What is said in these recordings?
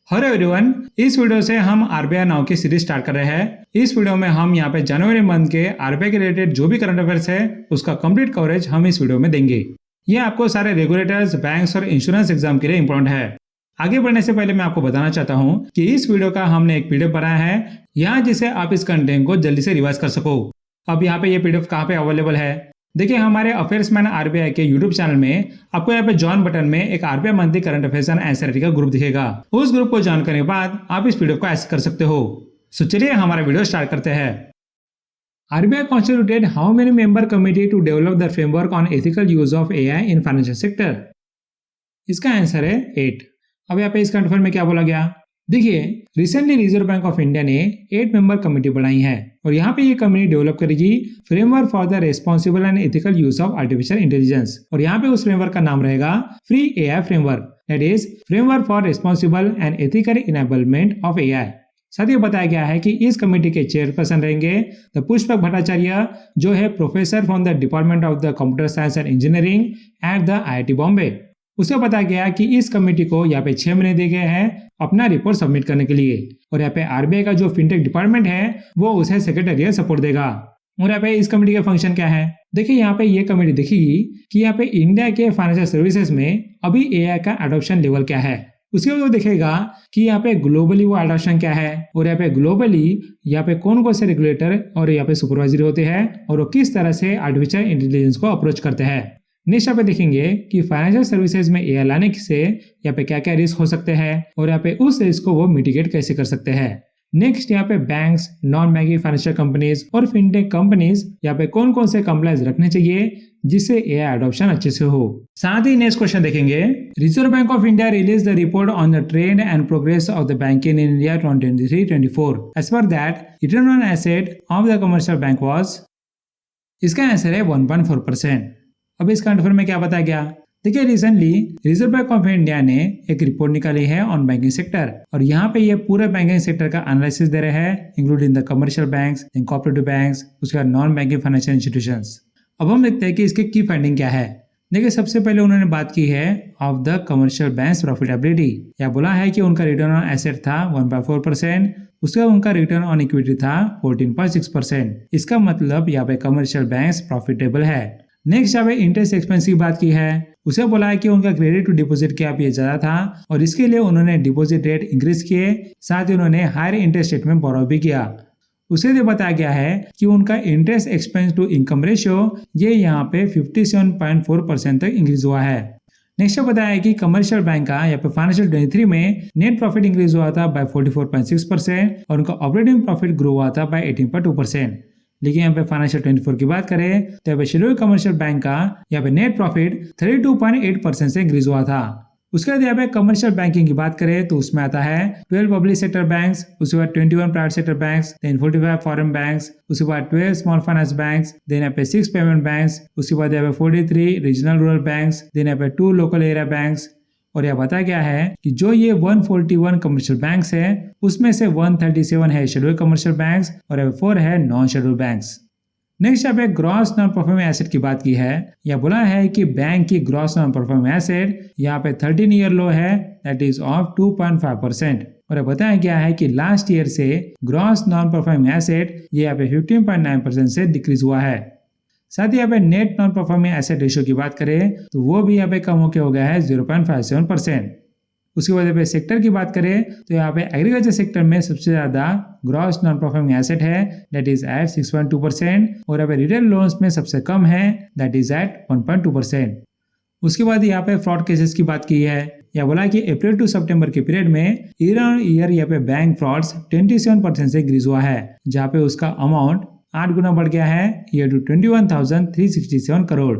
Hello everyone, इस video से हम आरबीआई नाउ की सीरीज स्टार्ट कर रहे हैं। इस वीडियो में हम यहाँ पे जनवरी मंथ के आरबीआई के रिलेटेड जो भी करंट अफेयर्स है उसका कंप्लीट कवरेज हम इस वीडियो में देंगे। ये आपको सारे रेगुलेटर्स, बैंक्स और इंश्योरेंस एग्जाम के लिए इंपॉर्टेंट है। आगे बढ़ने से पहले मैं आपको बताना चाहता हूँ कि इस वीडियो का हमने एक पीडीएफ बनाया है यहाँ जिसे आप इस कंटेंट को जल्दी से रिवाइज कर सको। अब यहाँ पे ये पीडीएफ कहाँ पे अवेलेबल है, देखिए हमारे अफेयर्समैन आरबीआई के यूट्यूब चैनल में आपको यहाँ पे जॉइन बटन में एक RBI monthly current affairs and NCERT का ग्रुप दिखेगा। उस ग्रुप को ज्वाइन करने के बाद आप इस वीडियो को एक्सेस कर सकते हो। सो चलिए हमारा वीडियो स्टार्ट करते हैं। RBI constituted how many member committee to develop the framework on ethical use of AI in financial sector. इसका आंसर है 8। अब यहाँ पे इस करंट अफेयर में क्या बोला गया, देखिए recently reserve Bank of India ने 8 मेंबर कमेटी बनाई है और यहाँ पे ये कमेटी डेवलप करेगी framework for the responsible and ethical use of artificial intelligence. और यहाँ पे उस फ्रेमवर्क का नाम रहेगा free AI framework, that is framework for responsible and ethical enablement of AI. साथ ही बताया गया है कि इस कमेटी के चेयरपर्सन रहेंगे द पुष्पक भट्टाचार्य, जो है professor from the department of the computer science and engineering at the IIT Bombay. उसे बताया गया कि इस कमेटी को यहाँ पे 6 महीने दिए गए हैं अपना रिपोर्ट सबमिट करने के लिए और यहाँ पे आरबीआई का जो फिनटेक डिपार्टमेंट है वो उसे सेक्रेटरियल सपोर्ट देगा। और यहाँ पे इस कमेटी का फंक्शन क्या है, देखिए यहाँ पे ये कमेटी देखेगी कि यहाँ पे इंडिया के फाइनेंशियल सर्विसेज में अभी एआई का अडॉप्शन लेवल क्या है। उसके बाद वो देखेगा कि यहाँ पे ग्लोबली वो अडॉप्शन क्या है और यहाँ पे ग्लोबली यहाँ पे कौन कौन से रेगुलेटर और यहाँ पे सुपरवाइजरी होते हैं और वो किस तरह से आर्टिफिशियल इंटेलिजेंस को अप्रोच करते हैं। नेक्स्ट यहाँ पे देखेंगे कि फाइनेंशियल सर्विसेज में एआई लाने से यहाँ पे क्या क्या रिस्क हो सकते हैं और यहाँ पे उस रिस्क को वो मिटिगेट कैसे कर सकते हैं। नेक्स्ट यहाँ पे banks, non banking financial companies और फिनटेक कंपनीज यहाँ पे कौन कौन से कंप्लायंस रखने चाहिए जिससे एआई अडॉप्शन अच्छे से हो। साथ ही नेक्स्ट क्वेश्चन देखेंगे, Reserve Bank of India release the report on the trend and progress of the banking in India 2023-24। As per that return on asset of the commercial bank was. इसका answer है 1.4%। अब इस current affair में क्या बताया गया, देखिए recently reserve Bank of India ने एक रिपोर्ट निकाली है ऑन बैंकिंग सेक्टर और यहाँ पे ये पूरे बैंकिंग सेक्टर का एनालिसिस दे रहे हैं including the commercial banks, cooperative banks, उसके बाद नॉन बैंकिंग फाइनेंशियल इंस्टीट्यूशंस। अब हम देखते हैं कि इसके की फाइंडिंग क्या है। देखिए सबसे पहले उन्होंने बात की है of the commercial banks profitability. या बोला है कि उनका रिटर्न ऑन एसेट था 1.4%, उसके बाद उनका रिटर्न ऑन इक्विटी था 14.6%। इसका मतलब यहाँ पे कमर्शियल बैंक्स प्रॉफिटेबल है। नेक्स्ट यहाँ पे इंटरेस्ट एक्सपेंस की बात की है, उसे बोला है कि उनका क्रेडिट टू डिपॉजिट गैप ये ज्यादा था और इसके लिए उन्होंने डिपॉजिट रेट इंक्रीज किए, साथ ही उन्होंने हायर इंटरेस्ट रेट में बोरो भी किया। उसे भी बताया गया है कि उनका interest expense to income ratio ये यहाँ पे 57.4% तक इंक्रीज हुआ है। नेक्स्ट बताया है कि कमर्शियल बैंक का यहाँ पे फाइनेंशियल 23 में नेट प्रॉफिट इंक्रीज हुआ था बाय 44.6% और उनका ऑपरेटिंग प्रॉफिट ग्रो हुआ था बाय 18.2%। लेकिन यहाँ पे फाइनेंशियल 24 की बात करें तो यहाँ पे शेड्यूल कमर्शियल बैंक का यहाँ पे नेट प्रॉफिट 32.8% से इंक्रीज हुआ था। उसके बाद यहाँ पे कमर्शियल बैंकिंग की बात करें तो उसमें आता है 12 पब्लिक सेक्टर बैंक्स, उसके बाद 21 private sector banks, then 45 foreign banks, उसके बाद 12 स्मॉल फाइनेंस बैंक्स, देन यहाँ पे 6 पेमेंट बैंक्स, उसके बाद यहाँ पे 43 रीजनल रूरल बैंक्स, देन यहाँ पे 2 लोकल एरिया बैंक्स। और यह बताया गया है कि जो ये 141 कमर्शियल बैंक्स है उसमें से 137 है शेड्यूल कमर्शियल बैंक्स और 4 है नॉन शेड्यूल बैंक्स। नेक्स्ट यहाँ पे ग्रॉस नॉन परफॉर्मिंग एसेट की बात की है। यह बोला है कि बैंक की ग्रॉस नॉन परफॉर्मिंग एसेट यहाँ पे 13 ईयर लो है, दैट इज ऑफ 2.5%। और बताया गया है कि लास्ट ईयर से ग्रॉस नॉन परफॉर्मिंग एसेट ये यहाँ पे 15.9% से डिक्रीज हुआ है। साथ ही यहाँ पे net non performing asset ratio की बात करें तो वो भी यहाँ पे कम होकर हो गया है 0.57%। उसके बाद यहाँ पे सेक्टर की बात करें तो यहाँ पे एग्रीकल्चर सेक्टर में सबसे ज्यादा ग्रॉस नॉन परफॉर्मिंग एसेट है, दैट इज एट 6.2% और यहाँ पे रिटेल लोन्स में सबसे कम है, दैट इज एट 1.2%। उसके बाद यहाँ पे फ्रॉड केसेस की बात की है। यह बोला कि अप्रैल टू सितंबर के पीरियड में ईयर ऑन ईयर यहाँ पे बैंक फ्रॉड्स 27% से इंक्रीज हुआ है, जहाँ पे उसका अमाउंट 8 गुना बढ़ गया है ईयर टू 21,367 करोड़।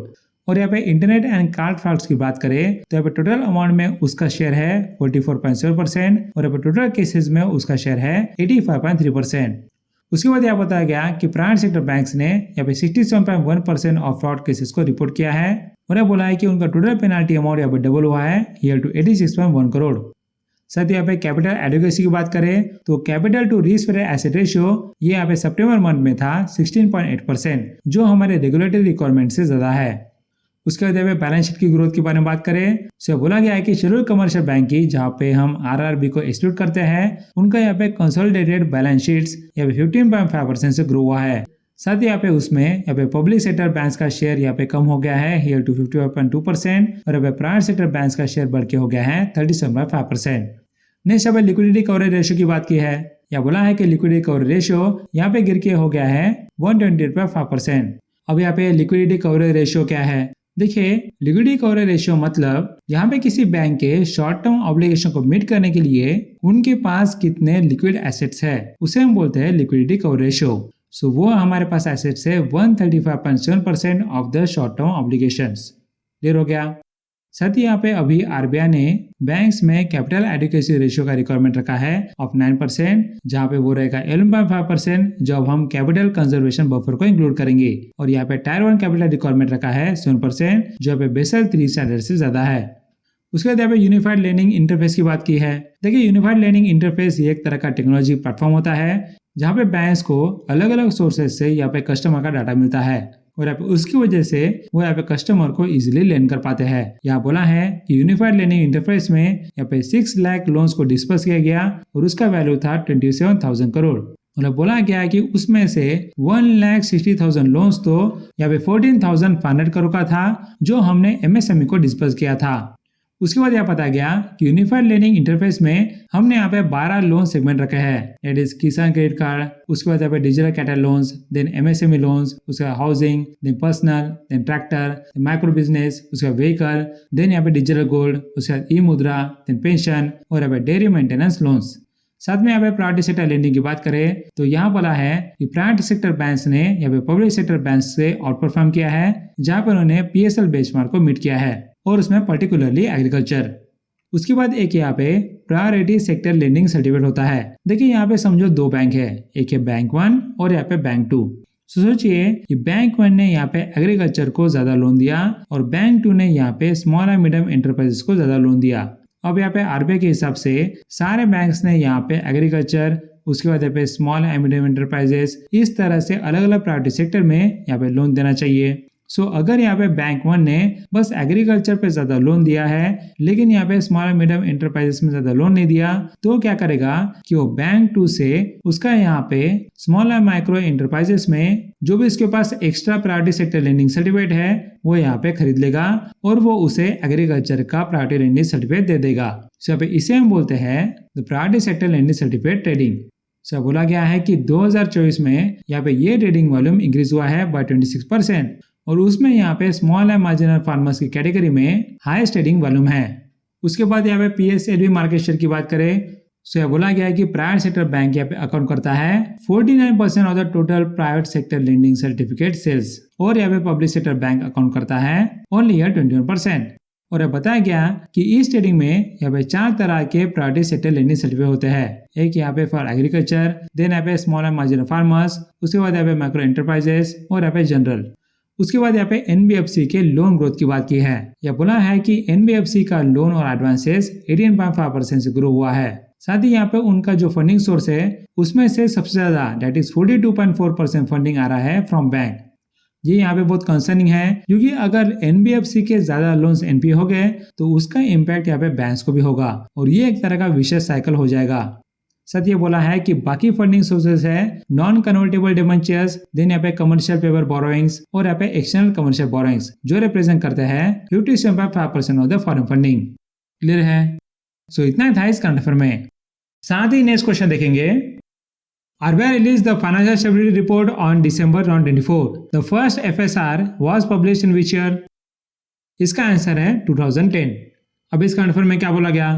और यहाँ पे इंटरनेट एंड कार्ड फ्रॉड्स की बात करें तो यहाँ पे टोटल अमाउंट में उसका शेयर है 44.7% और यहाँ पे टोटल केसेस में उसका शेयर है 85.3%। उसके बाद यहाँ बताया गया कि प्राइवेट सेक्टर बैंक्स ने यहाँ पे 67.1% ऑफ फ्रॉड केसेस को रिपोर्ट किया है और यह बोला है कि उनका टोटल पेनाल्टी अमाउंट यहाँ पे डबल हुआ है ईयर टू 86.1 करोड़। साथ ही यहाँ पे कैपिटल एडुकेसी की बात करें तो capital to risk weighted asset ratio ये यहाँ पे सितंबर मंथ में था 16.8%, जो हमारे रेगुलेटरी रिक्वायरमेंट से ज्यादा है। उसके बाद यहाँ पे बैलेंस शीट की ग्रोथ के बारे में बात करें तो बोला गया है कि शेड्यूल कमर्शियल बैंक की जहाँ पे हम आरआरबी को एक्सक्लूड करते हैं उनका यहाँ पे कंसोलिडेटेड बैलेंस शीट्स यहाँ पे 15.5% से ग्रो हुआ है। साथ ही यहाँ पे उसमें यहाँ पे पब्लिक सेक्टर बैंक्स का शेयर यहाँ पे कम हो गया है हियर टू 55.2% और यहाँ पे प्राइवेट सेक्टर बैंक्स का शेयर बढ़ के हो गया है 37.5%। नेक्स्ट यहाँ पे लिक्विडिटी कवरेज रेशियो की बात की है। यहाँ बोला है कि लिक्विडिटी कवरेज रेशियो यहाँ पे गिर के हो गया है 128.5%। अब यहाँ पे लिक्विडिटी कवरेज रेशियो क्या है? देखिए, लिक्विडिटी कवरेज रेशियो मतलब यहाँ पे किसी बैंक के शॉर्ट टर्म ऑब्लिगेशन को मीट करने के लिए उनके पास कितने लिक्विड एसेट्स है उसे हम बोलते हैं लिक्विडिटी कवरेज रेशियो। सो वो हमारे पास एसेट्स है 135.7% of the short term obligations. Clear हो गया? साथ ही यहाँ पे अभी आरबीआई ने बैंक्स में कैपिटल एडिक्वेसी रेशियो का रिक्वायरमेंट रखा है ऑफ 9%, जहाँ पे वो रहेगा 11.5% जब हम कैपिटल कंजर्वेशन बफर को इंक्लूड करेंगे। और यहाँ पे टायर 1 कैपिटल रिक्वायरमेंट रखा है 7%, जो यहाँ पे बेसल 3 स्टैंडर्ड से ज्यादा है। उसके बाद यहाँ पे यूनिफाइड लर्निंग इंटरफेस की बात की है। देखिए, यूनिफाइड लर्निंग इंटरफेस ये एक तरह का टेक्नोलॉजी प्लेटफॉर्म होता है जहाँ पे बैंक्स को अलग अलग सोर्सेज से यहाँ पे कस्टमर का डाटा मिलता है और यहाँ पे उसकी वजह से वो यहाँ पे कस्टमर को इजीली लर्न कर पाते हैं। यहाँ बोला है कि यूनिफाइड लर्निंग इंटरफेस में यहाँ पे 6 लाख लोन्स को डिस्पर्स किया गया और उसका वैल्यू था 27,000 करोड़। मतलब बोला गया है कि उसमें से 1,60,000 लोन्स तो यहाँ पे 14,500 करोड़ का था जो हमने एमएसएमई को डिस्पर्स किया था। उसके बाद यहाँ पता गया कि यूनिफाइड लर्निंग इंटरफेस में हमने यहाँ पे 12 लोन सेगमेंट रखे हैं। That is Kisan credit card, उसके बाद यहाँ पे digital cattle loans, then MSME loans, उसके बाद housing, then personal, then tractor, micro business, उसके बाद व्हीकल, देन यहाँ पे डिजिटल गोल्ड, उसके बाद ई मुद्रा, देन पेंशन और यहाँ पे डेयरी मेंटेनेंस लोन्स। साथ में यहाँ पे प्राइवेट सेक्टर लेंडिंग की बात करें तो यहाँ बोला है कि प्राइवेट सेक्टर बैंक्स ने यहाँ पे पब्लिक सेक्टर बैंक्स से आउट परफॉर्म किया है, जहाँ पर उन्होंने पीएसएल बेंचमार्क को मीट किया है और उसमें पर्टिकुलरली एग्रीकल्चर। उसके बाद एक यहाँ पे प्रायोरिटी सेक्टर लेंडिंग सर्टिफिकेट होता है। देखिए, यहाँ पे समझो 2 बैंक है, एक है बैंक 1 और यहाँ पे बैंक 2। सोचिए कि बैंक 1 ने यहाँ पे एग्रीकल्चर को ज्यादा लोन दिया और बैंक 2 ने यहाँ पे स्मॉल एंड मीडियम एंटरप्राइजेस को ज्यादा लोन दिया। अब यहाँ पे आरबीआई के हिसाब से सारे बैंक्स ने यहाँ पे एग्रीकल्चर, उसके बाद यहाँ पे स्मॉल एंड मीडियम एंटरप्राइजेस, इस तरह से अलग अलग प्रायोरिटी सेक्टर में यहाँ पे लोन देना चाहिए। सो अगर यहाँ पे बैंक 1 ने बस एग्रीकल्चर पे ज्यादा लोन दिया है लेकिन यहाँ पे स्मॉल एंड मीडियम एंटरप्राइजेस में ज्यादा लोन नहीं दिया तो क्या करेगा कि वो बैंक 2 से उसका यहाँ पे स्मॉल एंड माइक्रो एंटरप्राइजेस में जो भी इसके पास extra priority sector lending certificate है वो यहाँ पे खरीद लेगा और वो उसे एग्रीकल्चर का प्रायोरिटी लेंडिंग सर्टिफिकेट दे देगा। सो इसे हम बोलते हैं the priority sector lending certificate trading. So बोला गया है कि 2024 में यहाँ पे ये ट्रेडिंग वॉल्यूम इंक्रीज हुआ है बाय 26% और उसमें यहाँ पे स्मॉल एंड मार्जिनल फार्मर्स की कैटेगरी में हाईएस्ट ट्रेडिंग वॉल्यूम है। उसके बाद यहाँ पे पीएसएलवी मार्केट शेयर की बात करें तो यह बोला गया है कि प्राइवेट सेक्टर बैंक यहाँ पे अकाउंट करता है 49% of the total private sector lending certificate sales और यहाँ पे पब्लिक सेक्टर बैंक अकाउंट करता है ओनली 21%। और यह बताया गया कि इस ट्रेडिंग में यहाँ पे 4 तरह के प्राइवेट सेक्टर लेंडिंग सर्टिफिकेट होते हैं। एक यहाँ पे फॉर एग्रीकल्चर, देन यहाँ पे स्मॉल एंड मार्जिनल फार्मर्स, उसके बाद यहाँ पे माइक्रो एंटरप्राइजेस और यहाँ पे जनरल। उसके बाद यहाँ पे एनबीएफसी के लोन ग्रोथ की बात की है। यह बोला है कि एनबीएफसी का लोन और एडवांसेस 18.5% से ग्रो हुआ है। साथ ही यहाँ पे उनका जो फंडिंग सोर्स है उसमें से सबसे ज्यादा दैट इज 42.4% फंडिंग आ रहा है फ्रॉम बैंक। ये यहाँ पे बहुत कंसर्निंग है क्योंकि अगर एनबीएफसी के ज्यादा लोन्स एनपीए हो गए तो उसका इम्पैक्ट यहाँ पे बैंक्स को भी होगा और ये एक तरह का विशेष साइकिल हो जाएगा। साथ ये बोला है कि बाकी फंडिंग सोर्सेस है नॉन कन्वर्टेबल डिबेंचर्स, देन यहाँ पे कमर्शियल पेपर बोरोइंग्स और यहाँ पे एक्सटर्नल कमर्शियल बोरोइंग्स जो रिप्रेजेंट करते हैं 57.5% of the foreign funding. Clear है? सो इतना था इस करंट अफेयर में। साथ ही नेक्स्ट क्वेश्चन देखेंगे। RBI released the financial stability report on December 2024. The first FSR was published in which year? इसका आंसर है 2010। अब इस करंट अफेयर में क्या बोला गया?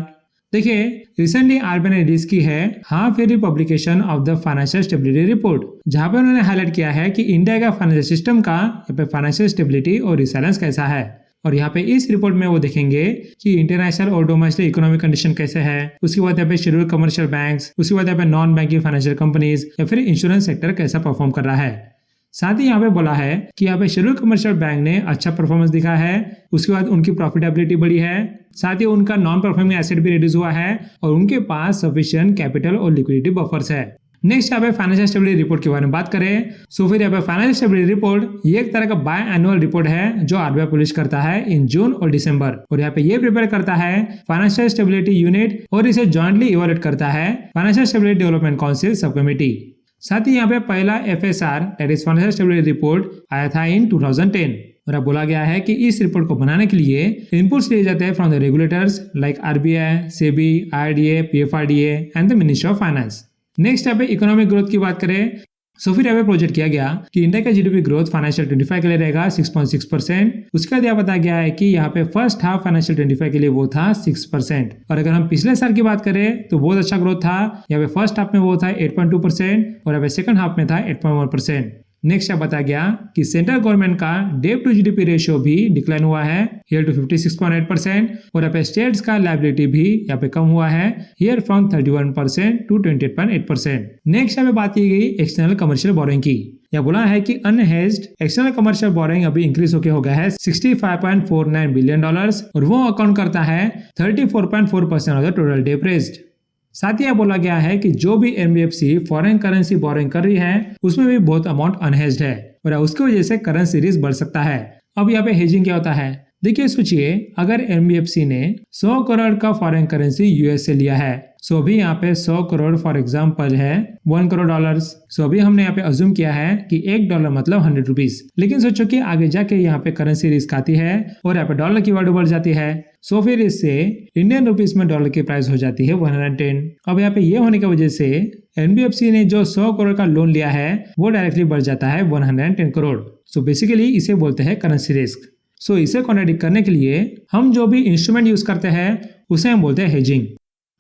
देखिए, रिसेंटली आरबीआई ने रिलीज की है half yearly publication of the financial stability report, जहां पर उन्होंने हाईलाइट किया है कि इंडिया का फाइनेंशियल सिस्टम का यहाँ पे फाइनेंशियल स्टेबिलिटी और रिसाइलेंस कैसा है। और यहाँ पे इस रिपोर्ट में वो देखेंगे कि इंटरनेशनल और डोमेस्टिक इकोनॉमिक कंडीशन कैसे है, उसके बाद यहाँ पे शेड्यूल कमर्शियल बैंक्स, उसके बाद यहाँ पे नॉन बैंकिंग फाइनेंशियल कंपनीज या फिर इंश्योरेंस सेक्टर कैसा परफॉर्म कर रहा है। साथ ही यहाँ पे बोला है कि यहाँ पे शेड्यूल कमर्शियल बैंक ने अच्छा परफॉर्मेंस दिखा है, उसके बाद उनकी प्रॉफिटेबिलिटी बढ़ी है, साथ ही उनका नॉन परफॉर्मिंग एसेट भी रिड्यूस हुआ है और उनके पास सफिशिएंट कैपिटल और लिक्विडिटी बफर्स है। नेक्स्ट यहाँ पे फाइनेंशियल स्टेबिलिटी रिपोर्ट के बारे में बात करें, सो फिर यहाँ पे फाइनेंशियल स्टेबिलिटी रिपोर्ट ये एक तरह का बाय एनुअल रिपोर्ट है जो आरबीआई पब्लिश करता है इन जून और दिसंबर, और यहाँ पे ये प्रिपेयर करता है फाइनेंशियल स्टेबिलिटी यूनिट और इसे जॉइंटली इवैल्यूएट करता है financial stability development council sub committee. साथ ही यहाँ पे पहला FSR that is financial stability report आया था इन 2010, और अब बोला गया है कि इस रिपोर्ट को बनाने के लिए इनपुट्स लिए जाते हैं from the regulators like RBI, SEBI, IRDA, PFRDA and the ministry of finance. Next यहाँ पे इकोनॉमिक ग्रोथ की बात करें, सो फिर यहाँ पे प्रोजेक्ट किया गया कि इंडिया का GDP ग्रोथ फाइनेंशियल 25 के लिए रहेगा 6.6%। उसके बाद यह बताया गया है कि यहाँ पे फर्स्ट हाफ फाइनेंशियल 25 के लिए वो था 6%, और अगर हम पिछले साल की बात करें तो बहुत अच्छा ग्रोथ था। यहाँ पे फर्स्ट हाफ में वो था 8.2% और यहाँ पे सेकंड हाफ में था 8.1%। नेक्स्ट यहाँ बताया गया कि सेंट्रल गवर्नमेंट का डेट टू GDP रेशियो भी डिक्लाइन हुआ है हियर टू 56.8%, और यहाँ पे स्टेट्स का लायबिलिटी भी यहाँ पे कम हुआ है हियर फ्रॉम 31% टू 28.8%। नेक्स्ट यहाँ पे बात की गई एक्सटर्नल कमर्शियल बोरोइंग की। यह बोला है कि अनहेज्ड एक्सटर्नल कमर्शियल बोरोइंग अभी इंक्रीज होकर हो गया है $65.49 बिलियन, और वो अकाउंट करता है 34.4% of the total date raised. साथ ही यह बोला गया है कि जो भी NBFC फॉरेन करेंसी बोरोइंग कर रही है उसमें भी बहुत अमाउंट अनहेज्ड है, और उसकी वजह से करेंसी रिस्क बढ़ सकता है। अब यहाँ पे हेजिंग क्या होता है, देखिए सोचिए अगर NBFC ने 100 करोड़ का फॉरेन करेंसी US से लिया है, सो अभी यहाँ पे 100 करोड़ फॉर एग्जाम्पल है $1 करोड़। सो अभी हमने यहाँ पे अज्यूम किया है कि $1 मतलब 100 रुपीज, लेकिन सोचो कि आगे जाके यहाँ पे करेंसी रिस्क आती है और यहाँ पे डॉलर की वैल्यू बढ़ जाती है, सो फिर इससे इंडियन रुपीज में डॉलर की प्राइस हो जाती है 110। अब यहाँ पे ये होने की वजह से NBFC ने जो 100 करोड़ का लोन लिया है वो डायरेक्टली बढ़ जाता है 110 करोड़। सो बेसिकली इसे बोलते हैं करेंसी रिस्क। सो इसे कॉन्ट्रडिक्ट करने के लिए हम जो भी इंस्ट्रूमेंट यूज करते हैं उसे हम बोलते हैं हेजिंग।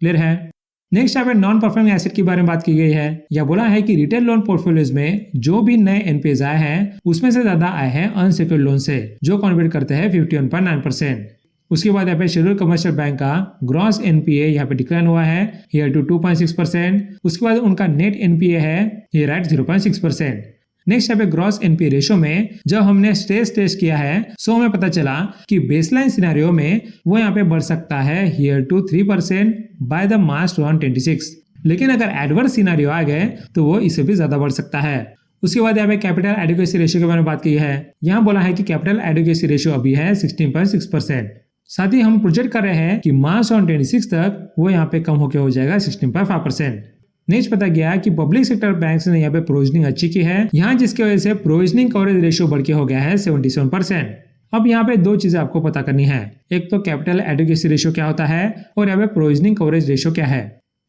क्लियर है। नेक्स्ट यहाँ पे नॉन परफॉर्मिंग एसेट के बारे में बात की गई है। यह बोला है कि रिटेल लोन पोर्टफोलियोज में जो भी नए NPAs आए हैं उसमें से ज्यादा आए हैं अनसिक्योर्ड लोन से, जो कॉन्ट्रीब्यूट करते हैं 51.9%। उसके बाद यहाँ पे शेड्यूल कमर्शियल बैंक का ग्रॉस NPA यहाँ पे डिक्लाइन हुआ है हियर टू 2.6%। उसके बाद उनका नेट NPA है हियर एट 0.6%। नेक्स्ट यहाँ पे ग्रॉस NPA रेशियो में जब हमने स्ट्रेस टेस्ट किया है सो हमें पता चला कि बेसलाइन सिनेरियो में वो यहाँ पे बढ़ सकता है हियर टू 3% बाय द मार्च 2026, लेकिन अगर एडवर्स सिनेरियो आ गए तो वो इससे भी ज्यादा बढ़ सकता है। उसके बाद यहाँ पे कैपिटल एडिक्वेसी रेशियो के बारे में बात की है। यहाँ बोला है कि कैपिटल एडिक्वेसी रेशियो अभी है 16.6%। साथ ही हम प्रोजेक्ट कर रहे हैं कि मार्च 2026 तक वो यहाँ पे कम होकर हो जाएगा 16.5%। नेक्स्ट पता गया कि पब्लिक सेक्टर बैंक्स ने यहाँ पे प्रोविजनिंग अच्छी की है, यहाँ जिसकी वजह से प्रोविजनिंग कवरेज रेशियो बढ़ के हो गया है 77%। अब यहाँ पे दो चीजें आपको पता करनी है, एक तो कैपिटल एडिक्वेसी रेशियो क्या होता है और यहाँ पे प्रोविजनिंग कवरेज रेशियो क्या है।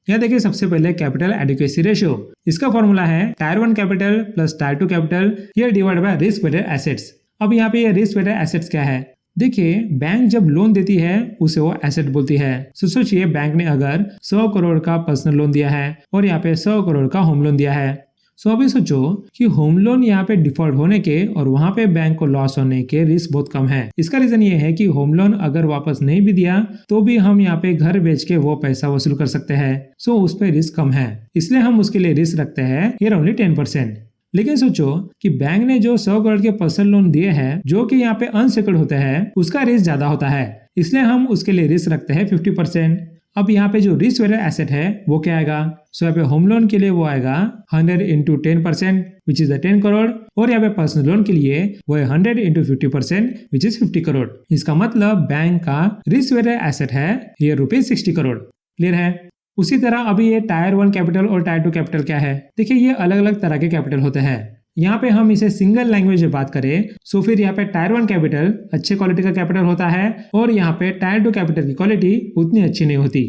यहाँ देखिए सबसे पहले कैपिटल एडिक्वेसी रेशियो, इसका फॉर्मूला है tier 1 capital plus tier 2 capital here divided by risk weighted assets. अब यहाँ पे ये रिस्क वेटेड एसेट्स क्या है, देखिए बैंक जब लोन देती है उसे वो एसेट बोलती है। सोचिए बैंक ने अगर 100 करोड़ का पर्सनल लोन दिया है और यहाँ पे 100 करोड़ का होम लोन दिया है। सो अभी सोचो कि होम लोन यहाँ पे डिफॉल्ट होने के और वहां पे बैंक को लॉस होने के रिस्क बहुत कम है। इसका रीजन ये है कि होम लोन अगर वापस नहीं भी दिया तो भी हम यहाँ पे घर बेच के वो पैसा वसूल कर सकते हैं। सो उस पर रिस्क कम है, इसलिए हम उसके लिए रिस्क रखते हैं हियर ओनली 10%। लेकिन सोचो कि बैंक ने जो 100 करोड़ के पर्सनल लोन दिए हैं जो कि यहाँ पे अनसिक्योर्ड होते हैं उसका रिस्क ज्यादा होता है, इसलिए हम उसके लिए रिस्क रखते हैं 50%। अब यहाँ पे जो रिस्क वेटेड एसेट है वो क्या आएगा, सो यहाँ पे होम लोन के लिए वो आएगा 100 into 10% विच इज 10 करोड़, और यहाँ पे पर्सनल लोन के लिए वो है 100 into 50% विच इज 50 करोड़। इसका मतलब बैंक का रिस्क वेटेड एसेट है हियर ₹60 करोड़। क्लियर है। उसी तरह अभी ये टायर 1 कैपिटल और टायर 2 कैपिटल क्या है, देखिए ये अलग अलग तरह के कैपिटल होते हैं। यहाँ पे हम इसे सिंगल लैंग्वेज में बात करें सो फिर यहाँ पे टायर 1 कैपिटल अच्छे क्वालिटी का कैपिटल होता है और यहाँ पे टायर 2 कैपिटल की क्वालिटी उतनी अच्छी नहीं होती।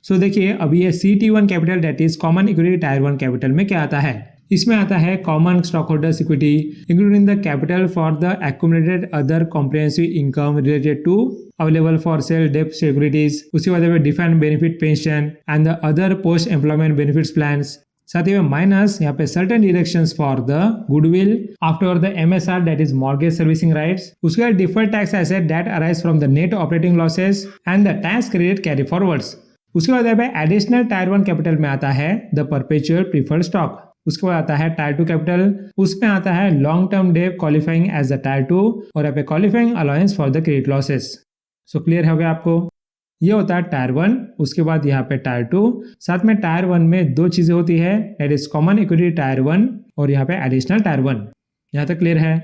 सो देखिए अभी ये CT1 capital that is common equity tier 1 capital में क्या आता है, इसमें आता है common stock holders equity including the capital for the accumulated other comprehensive income related to available for sale डेब्ट सिक्योरिटीज। उसके बाद defined benefit pension and the other post employment benefits plans. साथ ही में माइनस यहाँ पे certain deductions for the goodwill after the MSR that is mortgage servicing rights. उसके बाद deferred tax asset that arise from the net operating losses and the tax credit carry forwards. उसके बाद यहाँ पे एडिशनल टायर 1 कैपिटल में आता है the perpetual preferred stock. उसके बाद आता है टायर 2 कैपिटल, उसमें आता है long term debt qualifying as the tier 2 और यहाँ पे qualifying allowance for the credit losses. So clear हो गया आपको। ये होता है टायर 1, उसके बाद यहाँ पे टायर 2, साथ में टायर 1 में दो चीजें होती है, that is common equity tier 1 और यहाँ पे एडिशनल टायर 1। यहाँ तक क्लियर है।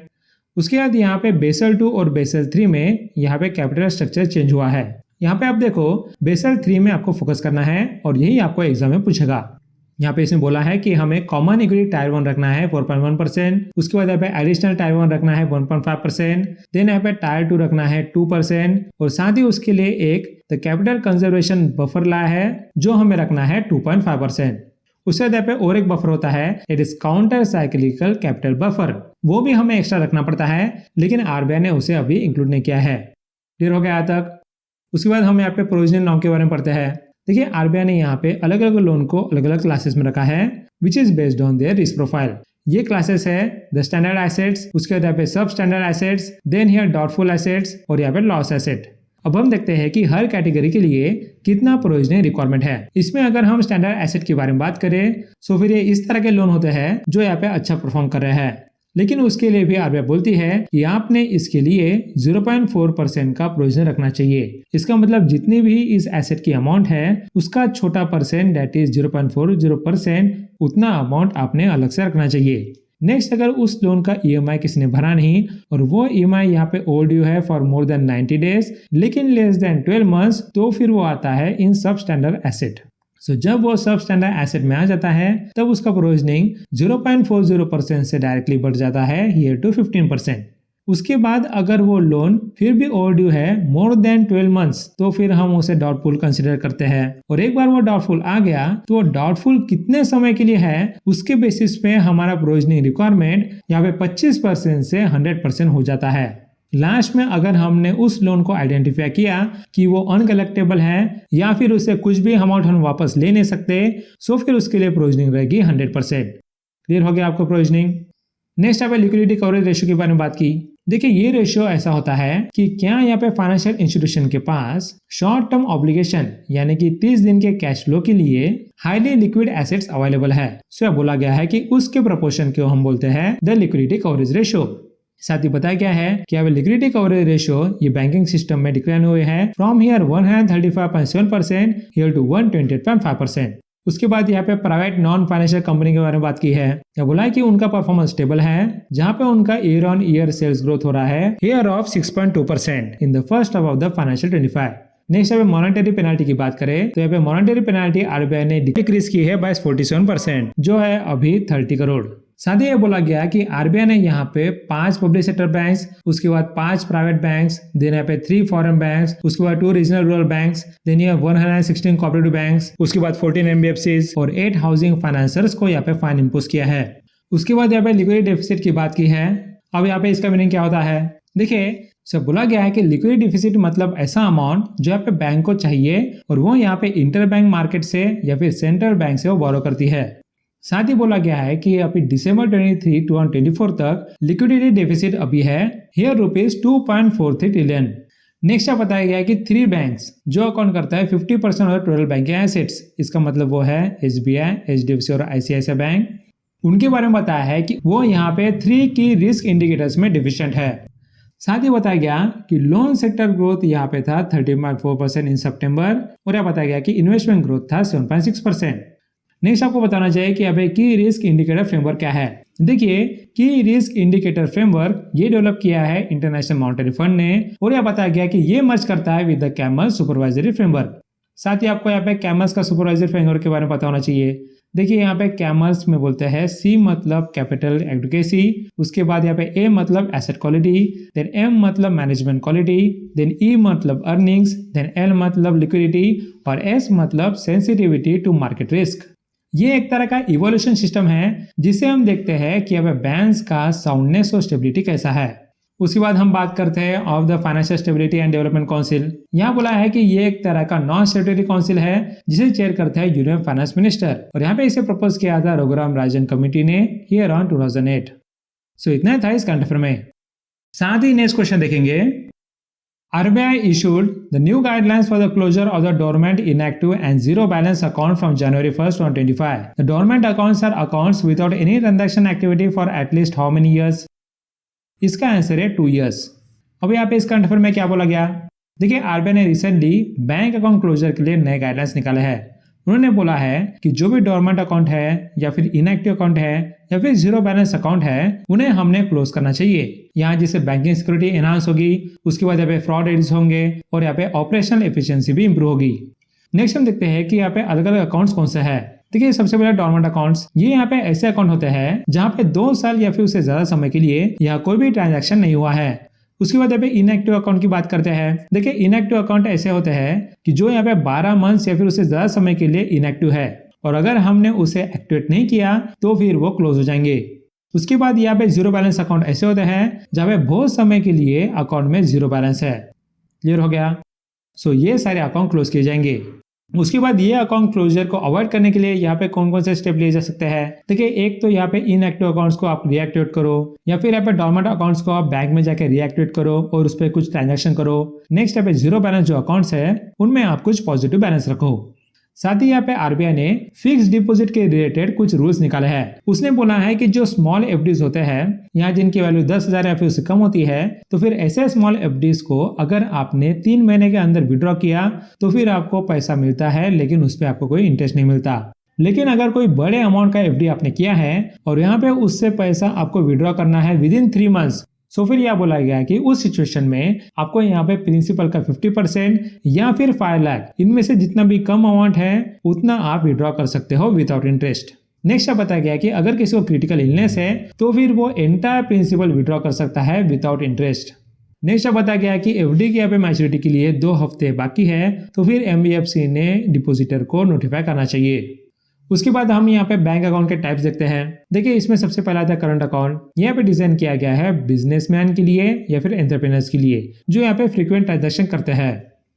उसके बाद यहाँ पे बेसल 2 और बेसल 3 में यहाँ पे कैपिटल स्ट्रक्चर चेंज हुआ है। यहाँ पे आप देखो बेसल 3 में आपको फोकस करना है और यही आपको एग्जाम में पूछेगा। यहाँ पे इसने बोला है कि हमें कॉमन इक्विटी टायर 1 रखना है 4.1%, उसके बाद यहाँ पे एडिशनल टायर 1 रखना है 1.5%, देन यहाँ पे टायर 2 रखना है 2% और साथ ही उसके लिए एक द कैपिटल कंजर्वेशन बफर लाया है जो हमें रखना है 2.5%। उसके बाद यहाँ पे और एक बफर होता है, it is counter cyclical capital buffer, वो भी हमें एक्स्ट्रा रखना पड़ता है, लेकिन आरबीआई ने उसे अभी इंक्लूड नहीं किया है। क्लियर हो गया यहाँ तक। उसके बाद हम यहाँ पे प्रोविजनल नॉर्म के बारे में पढ़ते हैं। देखिए आरबीआई ने यहाँ पे अलग अलग लोन को अलग अलग क्लासेस में रखा है which is based on their risk profile. ये क्लासेस है द स्टैंडर्ड एसेट्स, उसके बाद यहाँ पे substandard assets, then here doubtful assets और यहाँ पे लॉस एसेट। अब हम देखते हैं कि हर कैटेगरी के लिए कितना प्रोविजनल रिक्वायरमेंट है। इसमें अगर हम स्टैंडर्ड एसेट के बारे में बात करें तो फिर ये इस तरह के लोन होते हैं जो यहाँ पे अच्छा परफॉर्म कर रहे हैं, लेकिन उसके लिए भी आरबीआई बोलती है कि आपने इसके लिए 0.4% का प्रोविजन रखना चाहिए। इसका मतलब जितनी भी इस एसेट की अमाउंट है उसका छोटा परसेंट दैट इज 0.40% उतना अमाउंट आपने अलग से रखना चाहिए। नेक्स्ट, अगर उस लोन का ईएमआई किसी ने भरा नहीं और वो ईएमआई यहाँ पे ओवर ड्यू है फॉर मोर देन 90 डेज लेकिन लेस देन 12 मंथ्स, तो फिर वो आता है इन सब स्टैंडर्ड एसेट। सो जब वो सब स्टैंडर्ड एसेट में आ जाता है तब उसका प्रोविजनिंग 0.40% से डायरेक्टली बढ़ जाता है हियर टू 15%। उसके बाद अगर वो लोन फिर भी ओवरड्यू है मोर देन 12 मंथ्स तो फिर हम उसे डाउटफुल कंसीडर करते हैं, और एक बार वो डाउटफुल आ गया तो वो डाउटफुल कितने समय के लिए है उसके बेसिस पे हमारा प्रोविजनिंग रिक्वायरमेंट यहाँ पे 25% से 100% हो जाता है। लास्ट में अगर हमने उस लोन को आइडेंटिफाई किया कि वो अनकलेक्टेबल है या फिर उसे कुछ भी अमाउंट हम वापस ले नहीं सकते, सो फिर उसके लिए प्रोविजनिंग रहेगी 100%। क्लियर हो गया आपको प्रोविजनिंग। नेक्स्ट आप लिक्विडिटी कवरेज रेशियो के बारे में बात की। देखिए ये रेशियो ऐसा होता है कि क्या यहाँ पे फाइनेंशियल इंस्टीट्यूशन के पास शॉर्ट टर्म ऑब्लिगेशन यानी कि 30 दिन के कैश फ्लो के लिए हाईली लिक्विड एसेट्स अवेलेबल है। सो बोला गया है कि उसके प्रोपोर्शन को हम बोलते हैं द लिक्विडिटी कवरेज रेशियो। साथ ही बताया गया है कि अब लिक्विडिटी कवरेज रेशियो ये बैंकिंग सिस्टम में डिक्लाइन हुए हैं फ्रॉम हियर 135.7% हियर टू 128.5%। उसके बाद यहाँ पे प्राइवेट नॉन फाइनेंशियल कंपनी के बारे में बात की है। क्या बोला है कि उनका परफॉर्मेंस स्टेबल है जहाँ पे उनका year on year sales growth हो रहा है here of 6.2% in the first half of the financial 25। Next यहाँ पे मॉनेटरी पेनाल्टी की बात करें तो यहाँ पे मॉनेटरी पेनाल्टी आरबीआई ने डिक्रीज की है बाय 47% जो है अभी 30 करोड़। साथ ही ये बोला गया कि आरबीआई ने यहाँ पे 5 पब्लिक सेक्टर बैंक्स, उसके बाद 5 प्राइवेट बैंक्स, देन यहाँ पे 3 फॉरेन बैंक्स, उसके बाद 2 रीजनल रूरल बैंक्स, देन यहाँ 116 कोऑपरेटिव बैंक्स, उसके बाद 14 एनबीएफसीज और 8 हाउसिंग फाइनेंसर्स को यहाँ पे फाइन इम्पोज किया है। उसके बाद यहाँ पे लिक्विडिटी डेफिसिट की बात की है। अब यहाँ पे इसका मीनिंग क्या होता है? देखिए सब बोला गया है कि लिक्विडिटी डेफिसिट मतलब ऐसा अमाउंट जो यहाँ पे बैंक को चाहिए और वो यहाँ पे इंटर बैंक मार्केट से या फिर सेंट्रल बैंक से वो बोरो करती है। साथ ही बोला गया है कि अभी दिसंबर 23 2024 तक लिक्विडिटी डेफिसिट अभी है हियर ₹2.43 ट्रिलियन। नेक्स्ट बताया गया है कि 3 बैंक्स जो अकाउंट करता है 50% ऑफ टोटल बैंकिंग एसेट्स, इसका मतलब वो है एसबीआई, एचडीएफसी और आईसीआईसीआई बैंक। उनके बारे में बताया है कि वो यहाँ पे 3 की रिस्क इंडिकेटर्स में डिफिशिएंट है। साथ ही बताया गया कि लोन सेक्टर ग्रोथ यहाँ पे था 13.4% इन सितंबर और यहाँ बताया गया कि इन्वेस्टमेंट ग्रोथ था 7.6%। नेक्स्ट आपको बताना चाहिए कि अभी की रिस्क इंडिकेटर फ्रेमवर्क क्या है। देखिए की रिस्क इंडिकेटर फ्रेमवर्क ये डेवलप किया है इंटरनेशनल मॉनेटरी फंड ने और यह बताया गया कि ये मर्ज करता है with the CAMELS supervisory framework. साथ ही आपको यहाँ पे कैमल्स का सुपरवाइजरी फ्रेमवर्क के बारे में पता होना चाहिए। देखिए यहाँ पे कैमल्स में बोलते हैं सी मतलब कैपिटल एडुकेसी, उसके बाद यहाँ पे ए मतलब एसेट क्वालिटी, देन एम मतलब मैनेजमेंट क्वालिटी, देन ई मतलब अर्निंग्स, देन एल मतलब लिक्विडिटी और एस मतलब सेंसिटिविटी टू मार्केट रिस्क। ये एक तरह का इवोल्यूशन सिस्टम है जिसे हम देखते हैं कि अब बैंक्स का साउंडनेस और स्टेबिलिटी कैसा है। उसके बाद हम बात करते हैं of the financial stability and development council. यहाँ बोला है कि ये एक तरह का नॉन स्टेटरी काउंसिल है जिसे चेयर करता है यूनियन फाइनेंस मिनिस्टर और यहाँ पे इसे प्रपोज किया था रघुराम राजन कमेटी ने हियर ऑन 2008। सो इतना था इस कंटेंट में। साथ ही नेक्स्ट क्वेश्चन देखेंगे। RBI issued the new guidelines for the closure of the dormant, inactive and zero balance account from January 1st, 2025. The dormant accounts are accounts without any transaction activity for at least how many years? इसका answer है 2 years। अब यहाँ पे इस content में क्या बोला गया? देखिए आरबीआई ने रिसेंटली बैंक अकाउंट क्लोजर के लिए नए गाइडलाइंस निकाले हैं। उन्होंने बोला है कि जो भी डोरमेंट अकाउंट है या फिर इनएक्टिव अकाउंट है या फिर जीरो बैलेंस अकाउंट है उन्हें हमने क्लोज करना चाहिए। यहाँ जिससे बैंकिंग सिक्योरिटी एनहांस होगी, उसके बाद यहाँ पे फ्रॉड रिड्यूस होंगे और यहाँ पे ऑपरेशनल एफिशिएंसी भी इंप्रूव होगी। नेक्स्ट हम देखते हैं कि यहाँ पे अलग अलग अकाउंट्स कौन से है। देखिए सबसे पहले डोरमेंट अकाउंट्स, ये यहाँ पे ऐसे अकाउंट होते हैं जहाँ पे 2 साल या फिर उससे ज्यादा समय के लिए यहाँ कोई भी ट्रांजैक्शन नहीं हुआ है। उसके बाद यहाँ पे इनएक्टिव अकाउंट की बात करते हैं। देखिए इनएक्टिव अकाउंट ऐसे होते हैं कि जो यहाँ पे 12 मंथ्स या फिर उससे ज्यादा समय के लिए इनएक्टिव है और अगर हमने उसे एक्टिवेट नहीं किया तो फिर वो क्लोज हो जाएंगे। उसके बाद यहाँ पे जीरो बैलेंस अकाउंट ऐसे होते हैं जहाँ पे बहुत समय के लिए अकाउंट में जीरो बैलेंस है। क्लियर हो गया? सो ये सारे अकाउंट क्लोज किए जाएंगे। उसके बाद ये अकाउंट क्लोजर को अवॉइड करने के लिए यहाँ पे कौन कौन से स्टेप लिए जा सकते हैं। देखिए एक तो यहाँ पे इनएक्टिव अकाउंट्स को आप रीएक्टिवेट करो या फिर यहाँ पे डोरमेंट अकाउंट्स को आप बैंक में जाके रीएक्टिवेट करो और उस पर कुछ ट्रांजैक्शन करो। नेक्स्ट यहाँ पे जीरो बैलेंस जो अकाउंट्स है उनमें आप कुछ पॉजिटिव बैलेंस रखो। साथ ही यहाँ पे आरबीआई ने फिक्स डिपॉजिट के रिलेटेड कुछ रूल्स निकाले हैं। उसने बोला है कि जो स्मॉल एफडीज होते हैं यहाँ जिनकी वैल्यू 10,000 या फिर उससे कम होती है तो फिर ऐसे स्मॉल एफडीज को अगर आपने 3 महीने के अंदर विड्रॉ किया तो फिर आपको पैसा मिलता है, लेकिन उस पर आपको कोई इंटरेस्ट नहीं मिलता। लेकिन अगर कोई बड़े अमाउंट का एफडी आपने किया है और यहाँ पे उससे पैसा आपको विड्रॉ करना है विद इन 3 मंथ्स, सो फिर यह बोला गया कि उस सिचुएशन में आपको यहाँ पे प्रिंसिपल का 50% या फिर 5 लाख इनमें से जितना भी कम अमाउंट है उतना आप विड्रॉ कर सकते हो विदाउट इंटरेस्ट। नेक्स्ट बताया गया कि अगर किसी को क्रिटिकल इलनेस है तो फिर वो एंटायर प्रिंसिपल विड्रॉ कर सकता है विदाउट इंटरेस्ट। नेक्स्ट बताया गया कि एफडी की यहाँ पे मैच्योरिटी के लिए 2 हफ्ते बाकी है तो फिर एनबीएफसी ने डिपोजिटर को नोटिफाई करना चाहिए। उसके बाद हम यहाँ पे बैंक अकाउंट के टाइप्स देखते हैं। देखिए इसमें सबसे पहला था करंट अकाउंट। यहाँ पे डिजाइन किया गया है बिजनेसमैन के लिए या फिर एंटरप्रेन्योर्स के लिए जो यहाँ पे फ्रीक्वेंट ट्रांजैक्शन करते हैं।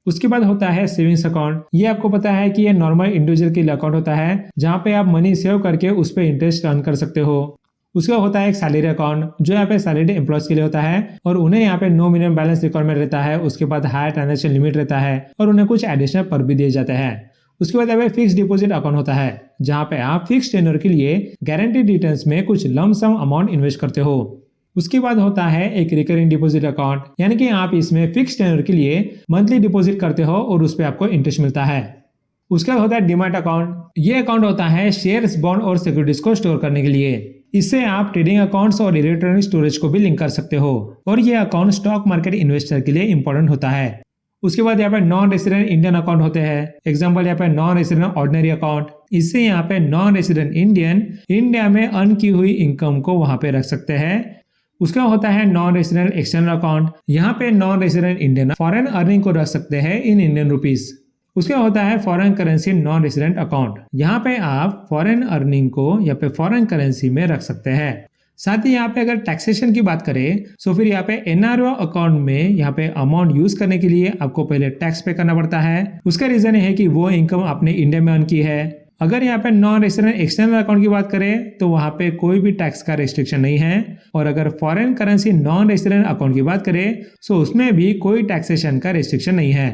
उसके बाद होता है सेविंग्स अकाउंट। ये आपको पता है कि ये नॉर्मल इंडिविजुअल के लिए अकाउंट होता है जहाँ पे आप मनी सेव करके उस पर इंटरेस्ट अर्न कर सकते हो। उसका होता है एक सैलरी अकाउंट जो यहाँ पे सैलरी एम्प्लॉयज के लिए होता है और उन्हें यहाँ पे नो मिनिमम बैलेंस रिक्वायरमेंट रहता है। उसके बाद हायर ट्रांजैक्शन लिमिट रहता है और उन्हें कुछ एडिशनल पर भी दिए जाते हैं। उसके बाद यहाँ पे फिक्स डिपॉजिट अकाउंट होता है जहाँ पे आप फिक्स टेन्योर के लिए गारंटीड रिटर्न्स में कुछ लम सम अमाउंट इन्वेस्ट करते हो। उसके बाद होता है एक रिकरिंग डिपॉजिट अकाउंट, यानी कि आप इसमें फिक्स टेन्योर के लिए मंथली डिपॉजिट करते हो और उस पर आपको इंटरेस्ट मिलता है। उसका होता है डीमैट अकाउंट। ये अकाउंट होता है शेयर्स, बॉन्ड और सिक्योरिटीज को स्टोर करने के लिए। इससे आप ट्रेडिंग अकाउंट्स और इलेक्ट्रॉनिक स्टोरेज को भी लिंक कर सकते हो और ये अकाउंट स्टॉक मार्केट इन्वेस्टर के लिए इंपॉर्टेंट होता है। उसके बाद यहाँ पे नॉन रेसिडेंट इंडियन अकाउंट होते हैं। एग्जांपल यहाँ पे नॉन रेसिडेंट ऑर्डिनरी अकाउंट। इससे यहाँ पे नॉन रेसिडेंट इंडियन इंडिया में अर्न की हुई इनकम को वहां पे रख सकते हैं। उसका होता है नॉन रेसिडेंट एक्सटर्नल अकाउंट। यहाँ पे non resident Indian foreign earning को रख सकते हैं इन इंडियन रुपीज। उसका होता है foreign currency non resident account. यहाँ पे आप फॉरेन अर्निंग को या पे फॉरेन करेंसी में रख सकते हैं। साथ ही यहाँ पे अगर टैक्सेशन की बात करें तो फिर यहाँ पे एनआरओ अकाउंट में यहाँ पे अमाउंट यूज करने के लिए आपको पहले टैक्स पे करना पड़ता है। उसका रीजन है कि वो इनकम आपने इंडिया में अर्न की है। अगर यहाँ पे नॉन रेसिडेंट एक्सटर्नल अकाउंट की बात करें तो वहाँ पे कोई भी टैक्स का रिस्ट्रिक्शन नहीं है। और अगर foreign currency non resident account की बात करें तो उसमें भी कोई टैक्सेशन का रिस्ट्रिक्शन नहीं है।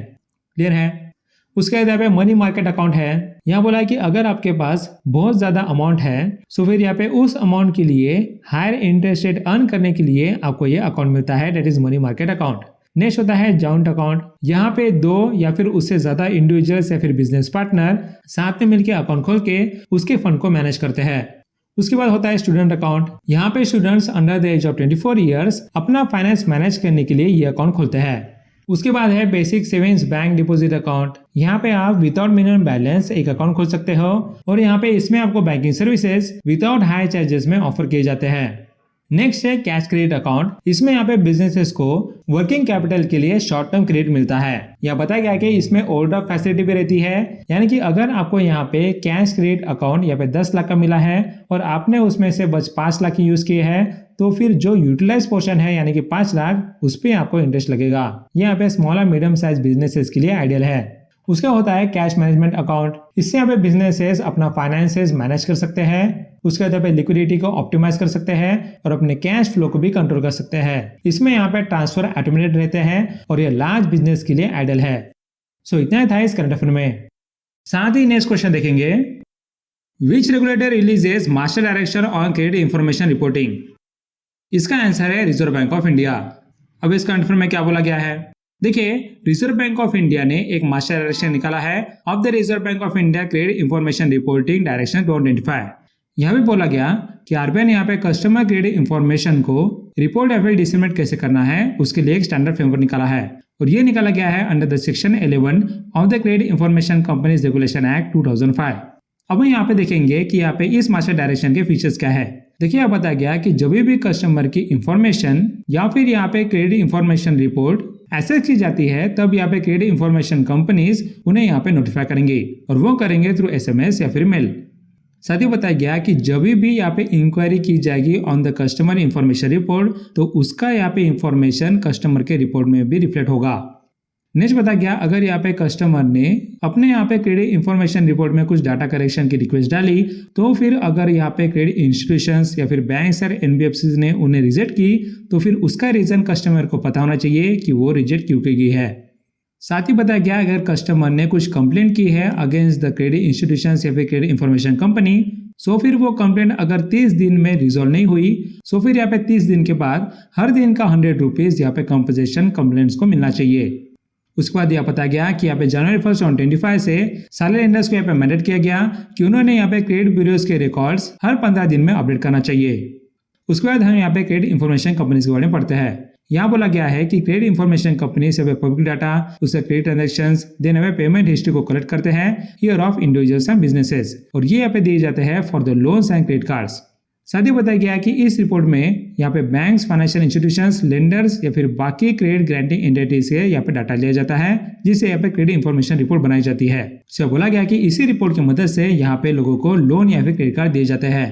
क्लियर है? उसके बाद यहाँ पे मनी मार्केट अकाउंट है। यहाँ बोला है कि अगर आपके पास बहुत ज्यादा अमाउंट है तो फिर यहाँ पे उस अमाउंट के लिए हायर इंटरेस्ट रेट अर्न करने के लिए आपको ये अकाउंट मिलता है, that is money market account. Next होता है जॉइंट अकाउंट। यहाँ पे 2 या फिर उससे ज्यादा इंडिविजुअल्स या फिर बिजनेस पार्टनर साथ में मिलकर अकाउंट खोल के उसके फंड को मैनेज करते हैं। उसके बाद होता है स्टूडेंट अकाउंट। यहाँ पे students under the age of 24 years अपना फाइनेंस मैनेज करने के लिए ये अकाउंट खोलते हैं। उसके बाद है basic savings bank deposit account. यहाँ पे आप विदाउट मिनिमम बैलेंस एक अकाउंट खोल सकते हो और यहाँ पे इसमें आपको banking services without high charges में ऑफर किए जाते हैं। नेक्स्ट है कैश क्रेडिट अकाउंट। इसमें यहाँ पे बिजनेसेस को वर्किंग कैपिटल के लिए शॉर्ट टर्म क्रेडिट मिलता है। यह बताया गया कि इसमें ओवरड्राफ्ट फैसिलिटी भी रहती है, यानी कि अगर आपको यहाँ पे कैश क्रेडिट अकाउंट यहाँ पे 10 लाख का मिला है और आपने उसमें से बस 5 लाख यूज किए हैं तो फिर जो यूटिलाइज पोर्शन है यानी कि 5 लाख उस पे आपको इंटरेस्ट लगेगा। ये यहाँ पे स्मॉल और मीडियम साइज बिजनेसेस के लिए आइडियल है। उसका होता है कैश मैनेजमेंट अकाउंट। इससे यहाँ पे बिजनेसेस अपना फाइनेंसेस मैनेज कर सकते हैं। उसके बाद पे लिक्विडिटी को ऑप्टिमाइज कर सकते हैं और अपने कैश फ्लो को भी कंट्रोल कर सकते हैं। इसमें यहाँ पे ट्रांसफर ऑटोमेटेड रहते हैं और ये लार्ज बिजनेस के लिए आइडियल है। सो इतना था इस करंट अफेयर में। साथ ही नेक्स्ट क्वेश्चन देखेंगे, which regulator releases master direction on credit information reporting. इसका आंसर है रिजर्व बैंक ऑफ इंडिया। अब इस करंट अफेयर में क्या बोला गया है, देखिए, रिजर्व बैंक ऑफ इंडिया ने एक मास्टर डायरेक्शन निकाला है of the reserve Bank of India credit information reporting direction 2025। यहाँ भी बोला गया कि आरबीआई ने यहाँ पे कस्टमर क्रेडिट इंफॉर्मेशन को रिपोर्ट या फिर डिसमिनेट कैसे करना है उसके लिए एक स्टैंडर्ड फ्रेमवर्क निकाला है, और ये निकाला गया है under the section 11 of the credit information companies regulation act 2005। अब हम यहाँ पे देखेंगे कि यहाँ पे इस मास्टर डायरेक्शन के फीचर्स क्या है। देखिए, यहाँ बताया गया कि जब भी कस्टमर की इंफॉर्मेशन या फिर यहाँ पे क्रेडिट इंफॉर्मेशन रिपोर्ट एक्सेस की जाती है तब यहाँ पे क्रेडिट इंफॉर्मेशन कंपनीज उन्हें यहाँ पे नोटिफाई करेंगे, और वो करेंगे थ्रू एसएमएस या फिर मेल। साथ ही बताया गया कि जब भी यहाँ पे इंक्वायरी की जाएगी on the customer information report तो उसका यहाँ पे इंफॉर्मेशन कस्टमर के रिपोर्ट में भी रिफ्लेक्ट होगा। नेक्स्ट बताया गया, अगर यहाँ पे कस्टमर ने अपने यहाँ पे क्रेडिट इंफॉर्मेशन रिपोर्ट में कुछ डाटा करेक्शन की रिक्वेस्ट डाली तो फिर अगर यहाँ पे क्रेडिट इंस्टीट्यूशंस या फिर बैंक्स और एनबीएफसी ने उन्हें रिजेक्ट की तो फिर उसका रीजन कस्टमर को पता होना चाहिए कि वो रिजेक्ट क्यों की गई है। साथ ही बताया गया, अगर कस्टमर ने कुछ कंप्लेंट की है अगेंस्ट द क्रेडिट इंस्टीट्यूशंस या फिर क्रेडिट इंफॉर्मेशन कंपनी, सो फिर वो कंप्लेंट अगर 30 दिन में रिजोल्व नहीं हुई सो फिर यहाँ पे 30 दिन के बाद हर दिन का 100 रुपीज यहाँ पे कंपनसेशन कंप्लेंट्स को मिलना चाहिए। उसके बाद यह बताया गया कि यहाँ पे जनवरी 1 2025 से सारे लेंडर्स को यहाँ पे मैंडेट किया गया कि उन्होंने यहाँ पे क्रेडिट ब्यूरोज के रिकॉर्ड्स हर 15 दिन में अपडेट करना चाहिए। उसके बाद हम यहाँ पे क्रेडिट इंफॉर्मेशन कंपनीज के बारे में पढ़ते हैं। यहाँ बोला गया है कि क्रेडिट इंफॉर्मेशन कंपनी से पब्लिक डाटा, उससे क्रेडिट ट्रांजैक्शंस, देन हमें पेमेंट हिस्ट्री को कलेक्ट करते हैं year of individuals and businesses, और ये यहाँ पे दिए जाते हैं for the loans and credit cards. साथ ही बताया गया कि इस रिपोर्ट में यहाँ पे बैंक्स, फाइनेंशियल इंस्टीट्यूशंस, लेंडर्स या फिर बाकी क्रेडिट ग्रांटिंग एंटिटी से यहाँ पे डाटा लिया जाता है जिससे यहाँ पे क्रेडिट इंफॉर्मेशन रिपोर्ट बनाई जाती है। सो बोला गया कि इसी रिपोर्ट की मदद से यहाँ पे लोगों को लोन या फिर क्रेडिट कार्ड दिए जाते हैं।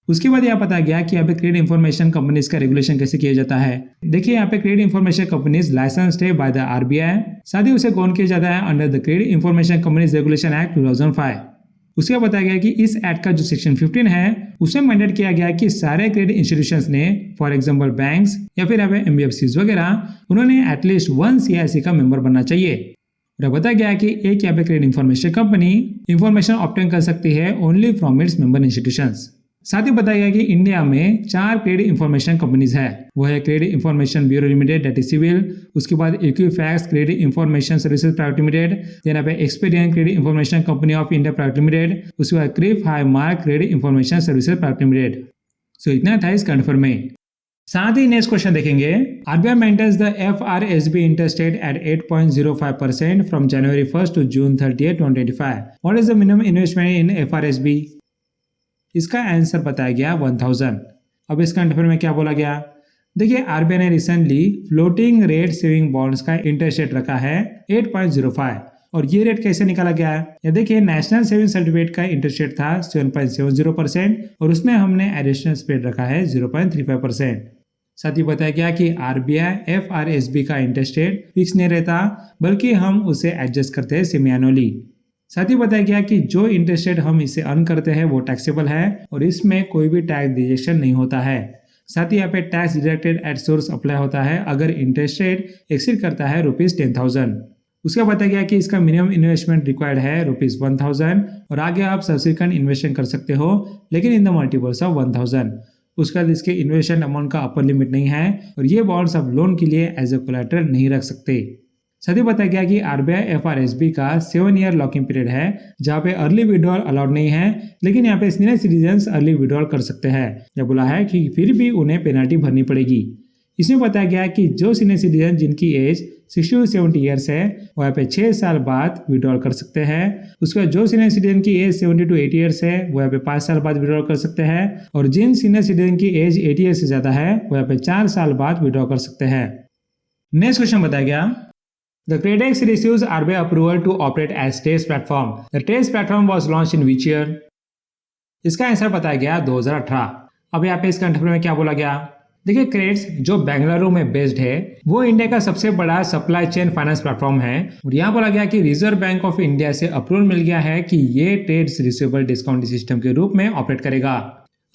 उसके बाद यहाँ बताया गया कि यहाँ पे क्रेडिट इंफॉर्मेशन कंपनीज का रेगुलेशन कैसे किया जाता है। देखिए, यहाँ पे क्रेडिट इंफॉर्मेशन कंपनीज लाइसेंस्ड है बाय द आरबीआई, साथ ही उसे गवर्न किया जाता है under the credit information companies regulation act 2005। उसके बताया गया कि इस एक्ट का जो सेक्शन 15 है उसमें मैंडेट किया गया कि सारे क्रेडिट इंस्टीट्यूशंस ने, फॉर एग्जांपल बैंक्स या फिर एमबीएफसीज वगैरह, उन्होंने एटलीस्ट 1 सीआईसी का मेंबर बनना चाहिए। और बताया गया कि एक यहाँ पे credit information company information obtain कर सकती है only from its member institutions. साथ ही बताया गया कि इंडिया में 4 क्रेडिट इंफॉर्मेशन कंपनीज है। वो है credit information bureau limited that is CIBIL, उसके बाद Equifax credit information services private limited, then यहाँ पे Experian credit information company of India private limited, उसके बाद CRIF high mark credit information services private limited. So इतना था इस कन्फर्म में। साथ ही नेक्स्ट क्वेश्चन देखेंगे, RBI maintains the FRSB interest rate at 8.05% from January 1 to June 30, 2025। What is the minimum investment in FRSB? इसका आंसर बताया गया 1000। अब इस कंट्रोल में क्या बोला गया? देखिए, आरबीआई ने recently floating rate saving bonds का इंटरेस्ट रेट रखा है 8.05, और ये रेट कैसे निकाला गया है? या देखिए, नेशनल सेविंग सर्टिफिकेट का इंटरेस्ट रेट था 7.70% और उसमें हमने एडिशनल स्प्रेड रखा है 0.35%। साथ ही बताया गया कि आरबीआई एफआरएसबी का इंटरेस्ट रेट फिक्स नहीं रहता बल्कि हम उसे एडजस्ट करते हैं सेमी एनुअली। साथ ही बताया गया कि जो इंटरेस्ट रेट हम इसे अर्न करते हैं वो टैक्सेबल है और इसमें कोई भी टैक्स डिडक्शन नहीं होता है। साथ ही यहाँ पे tax deducted at source apply होता है अगर इंटरेस्ट रेट एक्सीड करता है ₹10,000। उसका बताया गया कि इसका मिनिमम इन्वेस्टमेंट रिक्वायर्ड है ₹1000 और आगे आप सब्सिक्वेंट इन्वेस्टमेंट कर सकते हो लेकिन इन द मल्टीपल्स ऑफ 1000। उसके बाद इसके इन्वेस्टमेंट अमाउंट का अपर लिमिट नहीं है और ये बॉन्ड्स आप लोन के लिए एज ए कोलैटरल नहीं रख सकते। साथ ही बताया गया कि आरबीआई एफआरएसबी का 7 ईयर लॉकिंग पीरियड है जहाँ पे अर्ली विड्रॉल अलाउड नहीं है लेकिन यहाँ पे सीनियर सिटीजन अर्ली विड्रॉल कर सकते हैं। यह बोला है कि फिर भी उन्हें पेनल्टी भरनी पड़ेगी। इसमें बताया गया कि जो सीनियर सिटीजन जिनकी एज 60 to 70 ईयर्स है वो यहाँ पे 6 साल बाद विड्रॉल कर सकते हैं। उसके बाद जो सीनियर सिटीजन की एज 70 to 80 ईयर्स है वो यहाँ पे 5 साल बाद विड्रॉल कर सकते हैं और जिन सीनियर सिटीजन की एज 80 ईयर्स से ज्यादा है वो यहाँ पे 4 साल बाद विड्रॉ कर सकते हैं। नेक्स्ट क्वेश्चन बताया गया, The Credex receives RBI approval to operate as TRACE platform. The TRACE platform was launched in which year? इसका आंसर बताया गया 2018। अब यहाँ पे इस कंट्रोल में क्या बोला गया? देखिए, क्रेड्स जो बेंगलुरु में बेस्ड है वो इंडिया का सबसे बड़ा सप्लाई चेन फाइनेंस प्लेटफॉर्म है और यहाँ बोला गया कि रिजर्व बैंक ऑफ इंडिया से अप्रूवल मिल गया है कि ये ट्रेड्स रिसीवेबल डिस्काउंटिंग सिस्टम के रूप में ऑपरेट करेगा।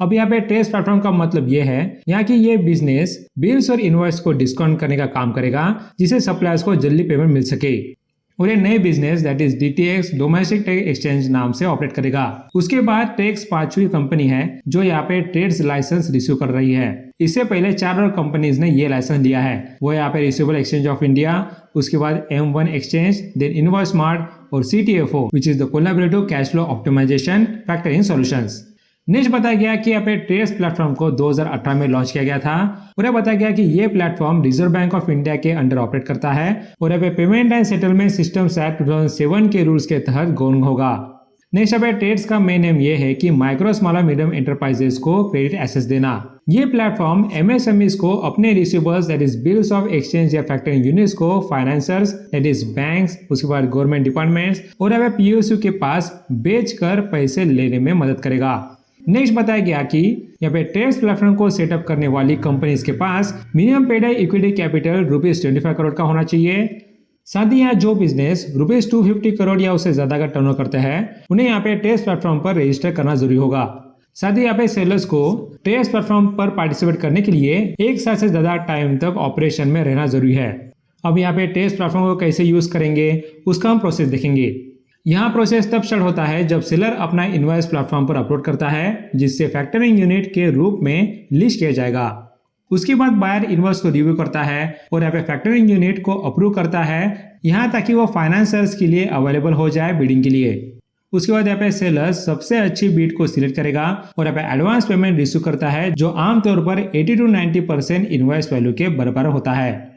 अब यहाँ पे ट्रेस प्लेटफॉर्म का मतलब ये है यहाँ की ये बिजनेस बिल्स और इनवॉइस को डिस्काउंट करने का काम करेगा जिससे सप्लायर्स को जल्दी पेमेंट मिल सके। और ये नए business that is DTX domestic tech exchange नाम से ऑपरेट करेगा। उसके बाद टेक्स 5वीं कंपनी है जो यहाँ पे ट्रेड्स लाइसेंस रिसीव कर रही है। इससे पहले 4 और कंपनीज ने ये लाइसेंस लिया है। वो यहाँ पे रिसीवेबल एक्सचेंज ऑफ इंडिया, उसके बाद M1 exchange, then invoice smart और CTFO which is the collaborative cash flow optimisation factoring solutions. Next बताया गया कि यहाँ पे ट्रेड्स प्लेटफॉर्म को 2018 में लॉन्च किया गया था और यह बताया गया कि ये platform reserve Bank of India के अंडर ऑपरेट करता है और यहाँ पे payment and settlement systems act 2007 के रूल्स के तहत गवर्न होगा। नेक्स्ट यहाँ पे ट्रेड्स का मेन एम ये है कि माइक्रो स्मॉल और मीडियम एंटरप्राइजेस को क्रेडिट एक्सेस देना। ये प्लेटफॉर्म MSMEs को अपने receivers that is bills of exchange या फैक्टरिंग यूनिट्स को फाइनेंसर्स दैट इज बैंक्स, उसके बाद गवर्नमेंट डिपार्टमेंट्स और यहाँ पे PSU के पास बेचकर पैसे लेने में मदद करेगा। नेक्स्ट बताया गया कि यहाँ पे ट्रेड्स प्लेटफॉर्म को सेटअप करने वाली कंपनीज के पास minimum paid equity capital ₹25 crore का होना चाहिए। साथ ही यहाँ जो बिजनेस ₹250 करोड़ या उससे ज्यादा का टर्नओवर करते हैं उन्हें यहाँ पे ट्रेड्स प्लेटफॉर्म पर रजिस्टर करना जरूरी होगा। साथ ही यहाँ पे सेलर्स को ट्रेड्स प्लेटफॉर्म पर पार्टिसिपेट करने के लिए 1 साल से ज्यादा टाइम तक ऑपरेशन में रहना जरूरी है। अब यहाँ पे ट्रेड्स प्लेटफॉर्म को कैसे यूज करेंगे उसका हम प्रोसेस देखेंगे। यहाँ प्रोसेस तब स्टार्ट होता है जब सेलर अपना इनवॉइस प्लेटफॉर्म पर अपलोड करता है जिससे फैक्टरिंग यूनिट के रूप में लिस्ट किया जाएगा। उसके बाद बायर इनवॉइस को रिव्यू करता है और यहाँ पे फैक्टरिंग यूनिट को अप्रूव करता है यहाँ ताकि वो फाइनेंसर्स के लिए अवेलेबल हो जाए बिडिंग के लिए। उसके बाद यहाँ पे सेलर सबसे अच्छी बीट को सिलेक्ट करेगा और यहाँ पे एडवांस पेमेंट रिसीव करता है जो आमतौर पर 80 to 90% इनवॉइस वैल्यू के बराबर होता है।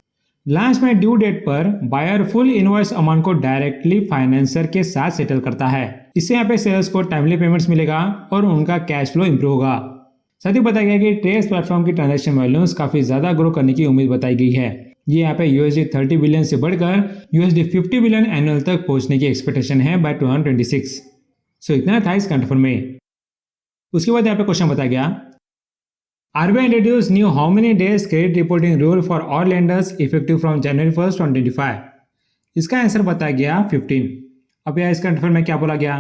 लास्ट में ड्यू डेट पर बायर फुल इनवॉइस अमाउंट को डायरेक्टली फाइनेंसर के साथ सेटल करता है। इससे यहाँ पे सेलर्स को टाइमली पेमेंट्स मिलेगा और उनका कैश फ्लो इंप्रूव होगा। साथ ही बताया गया कि ट्रेड्स प्लेटफॉर्म की ट्रांजैक्शन वॉल्यूम्स काफी ज्यादा ग्रो करने की उम्मीद बताई गई है। ये यहाँ पे $30 बिलियन से बढ़कर $50 बिलियन एनुअल तक पहुंचने की एक्सपेक्टेशन है बाय 2026। सो इतना था इस कंफर्म में। उसके बाद यहाँ पे क्वेश्चन बताया गया RBI introduced new how many days credit reporting rule for all lenders effective from January 1st, 2025। इसका आंसर बताया गया 15। अब यहाँ इसका कंफर्म में क्या बोला गया,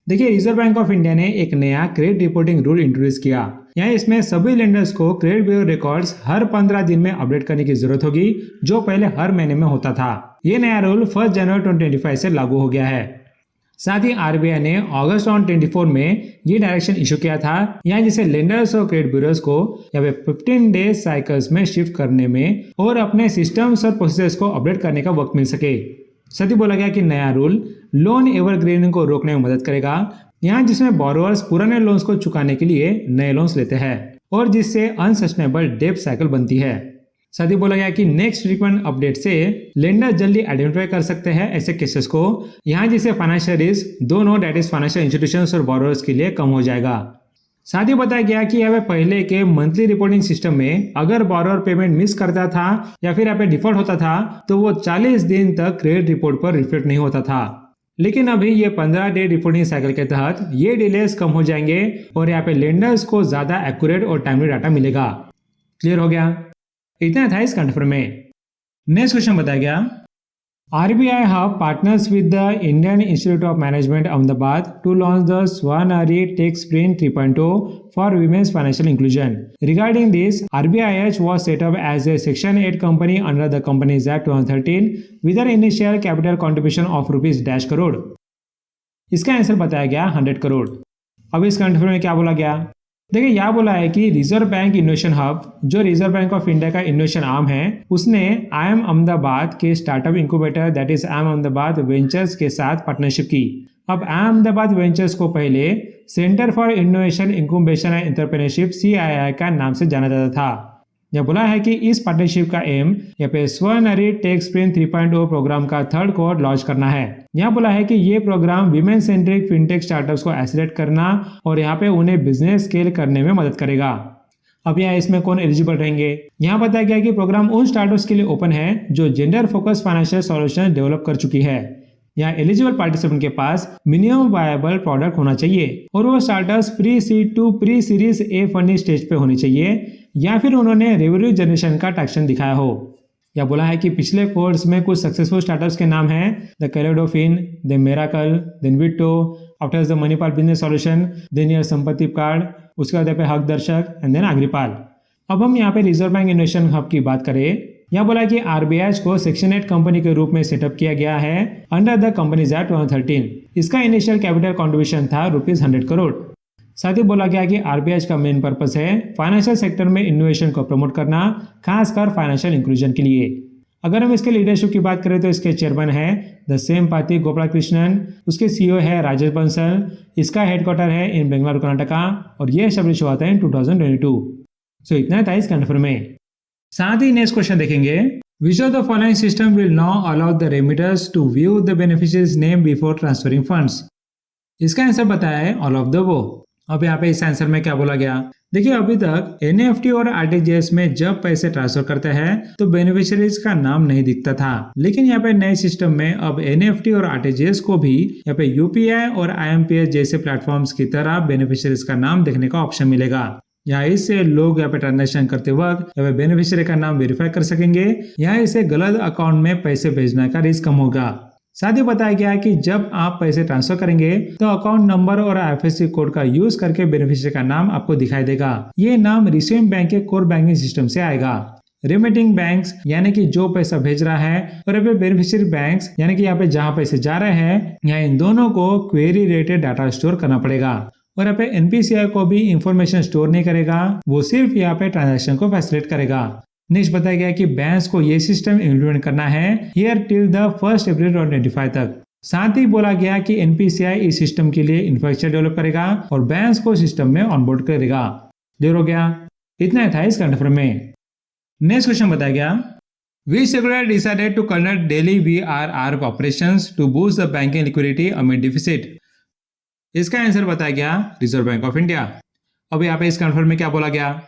देखिए रिजर्व बैंक ऑफ इंडिया ने एक नया क्रेडिट रिपोर्टिंग रूल इंट्रोड्यूस किया। यहाँ इसमें सभी लेंडर्स को क्रेडिट ब्यूरो रिकॉर्ड्स हर 15 दिन में अपडेट करने की जरूरत होगी जो पहले हर महीने में होता था। ये नया रूल 1 जनवरी 2025 से लागू हो गया है। साथ ही RBI ने अगस्त 24 में ये डायरेक्शन इशू किया था यहाँ जिसे लेंडर्स और क्रेडिट ब्यूरोज को यहाँ पे 15 डेज साइकिल्स में शिफ्ट करने में और अपने सिस्टम्स और प्रोसेस को अपडेट करने का वक्त मिल सके। साथ ही बोला गया कि नया रूल लोन एवरग्रीनिंग को रोकने में मदद करेगा यहाँ जिसमें बोरोवर्स पुराने लोन्स को चुकाने के लिए नए लोन्स लेते हैं और जिससे अनसस्टेनेबल डेब्ट साइकिल बनती है। साथ ही बोला गया कि नेक्स्ट फ्रीक्वेंट अपडेट से लेंडर जल्दी आइडेंटिफाई कर सकते हैं ऐसे केसेस को यहाँ जिसे फाइनेंशियल रिस्क दोनों दैट इज फाइनेंशियल इंस्टीट्यूशंस और बोरोवर्स के लिए कम हो जाएगा। साथ ही बताया गया कि यहाँ पे पहले के मंथली रिपोर्टिंग सिस्टम में अगर बोरोवर पेमेंट मिस करता था या फिर यहाँ पे डिफॉल्ट होता था तो वो 40 दिन तक क्रेडिट रिपोर्ट पर रिफ्लेक्ट नहीं होता था। लेकिन अभी ये 15 डे रिपोर्टिंग साइकिल के तहत ये डिलेस कम हो जाएंगे और यहाँ पे लेंडर्स को ज्यादा एक्यूरेट और टाइमली डाटा मिलेगा। क्लियर हो गया, इतना था इस कंफर्म में। नेक्स्ट क्वेश्चन बताया गया RBI Hub partners with the Indian Institute of Management Ahmedabad to launch the Swanari Tech Sprint 3.0 for women's financial inclusion. Regarding this, RBIH was set up as a Section 8 company under the Companies Act 2013 with an initial capital contribution of ₹100 crore. इसका answer बताया गया 100 करोड़। अब इस confirm में क्या बोला गया, देखिए यहाँ बोला है कि रिजर्व बैंक इनोवेशन हब जो रिजर्व बैंक ऑफ इंडिया का इनोवेशन आर्म है उसने IIM अहमदाबाद के startup incubator that is IIM Ahmedabad ventures के साथ पार्टनरशिप की। अब IIM अहमदाबाद वेंचर्स को पहले centre for innovation incubation and entrepreneurship CII का नाम से जाना जाता था। यह बोला है कि इस पार्टनरशिप का एम यहाँ पे स्वनरी टेक स्प्रिंट 3.0 प्रोग्राम का 3rd कोड लॉन्च करना है। यहाँ बोला है कि ये programme women centric fintech startups को एसिलेट करना और यहाँ पे उन्हें बिजनेस स्केल करने में मदद करेगा। अब यहाँ इसमें कौन एलिजिबल रहेंगे, यहाँ बताया गया कि प्रोग्राम उन स्टार्टअप्स के लिए ओपन है जो gender focus financial solution develop कर चुकी है। यहाँ एलिजिबल पार्टिसिपेंट के पास मिनिमम वायबल प्रोडक्ट होना चाहिए और वो startups pre seed to pre series A funding stage पे होनी चाहिए या फिर उन्होंने रेवेन्यू जनरेशन का ट्रैक्शन दिखाया हो। या बोला है कि पिछले कोर्स में कुछ सक्सेसफुल स्टार्टअप्स के नाम हैं द कैलेडोफिन, द मेराकल, देन विटो, after the Manipal business solution, then your Sampatti card, उसके बाद यहाँ पे हक दर्शक एंड देन अग्रिपाल। अब हम यहाँ पे रिजर्व बैंक इनोवेशन हब की बात करें यहाँ बोला कि आरबीआई को सेक्शन 8 कंपनी के रूप में सेटअप किया गया है अंडर द कंपनीज एक्ट 2013। इसका इनिशियल कैपिटल कंट्रीब्यूशन था ₹100 करोड़। साथ ही बोला गया कि आरबीआई का मेन पर्पस है फाइनेंशियल सेक्टर में इनोवेशन को प्रमोट करना, खासकर फाइनेंशियल इंक्लूजन के लिए। अगर हम इसके लीडरशिप की बात करें तो इसके चेयरमैन है द सेम पाती गोपालकृष्णन, उसके सीईओ है राजेश बंसल, इसका हेडक्वार्टर है इन बेंगलुरु कर्नाटका और यह एस्टेब्लिश हुआ था इन 2022। सो इतना था इस कंफर्म में। साथ ही नेक्स्ट क्वेश्चन देखेंगे, which of the following system will now allow the remitters to view the beneficiaries name before transferring funds. इसका आंसर बताया है ऑल ऑफ द वो। अब यहाँ पे इस आंसर में क्या बोला गया, देखिए अभी तक एनईएफटी और आरटीजीएस में जब पैसे ट्रांसफर करते हैं तो बेनिफिशियरीज का नाम नहीं दिखता था, लेकिन यहाँ पे नए सिस्टम में अब एनईएफटी और आरटीजीएस को भी यहाँ पे यूपीआई और आईएमपीएस जैसे प्लेटफॉर्म्स की तरह बेनिफिशियरीज का नाम देखने का ऑप्शन मिलेगा। यहाँ इससे लोग यहाँ पे ट्रांजेक्शन करते वक्त यहाँ पे बेनिफिशियरी का नाम वेरीफाई कर सकेंगे। यहाँ इससे गलत अकाउंट में पैसे भेजने का रिस्क कम होगा। साथ ही बताया गया है कि जब आप पैसे ट्रांसफर करेंगे तो अकाउंट नंबर और आईएफएससी कोड का यूज करके बेनिफिशियरी का नाम आपको दिखाई देगा। ये नाम रिसीविंग बैंक के कोर बैंकिंग सिस्टम से आएगा। रिमिटिंग बैंक्स यानी कि जो पैसा भेज रहा है और यहाँ पे बेनिफिशियरी बैंक्स यानी कि यहाँ पे जहाँ पैसे जा रहे हैं, यहाँ इन दोनों को क्वेरी रिलेटेड डाटा स्टोर करना पड़ेगा। और यहाँ पे एनपीसीआई को भी इंफॉर्मेशन स्टोर नहीं करेगा, वो सिर्फ यहाँ पे ट्रांजेक्शन को फैसिलिटेट करेगा। नेक्स्ट बताया गया कि बैंक्स को ये सिस्टम इम्प्लीमेंट करना है हियर टिल द 1 अप्रैल 2025 तक। साथ ही बोला गया कि एनपीसीआई इस सिस्टम के लिए इंफ्रास्ट्रक्चर डेवलप करेगा और बैंक्स को सिस्टम में ऑनबोर्ड करेगा। क्लियर हो गया, इतना था इस कंफर्म में। नेक्स्ट क्वेश्चन बताया गया, which regulator decided to conduct daily VRR operations to boost the banking liquidity amid deficit। इसका आंसर बताया गया रिजर्व बैंक ऑफ इंडिया। अब यहाँ पे इस कंफर्म में क्या बोला गया,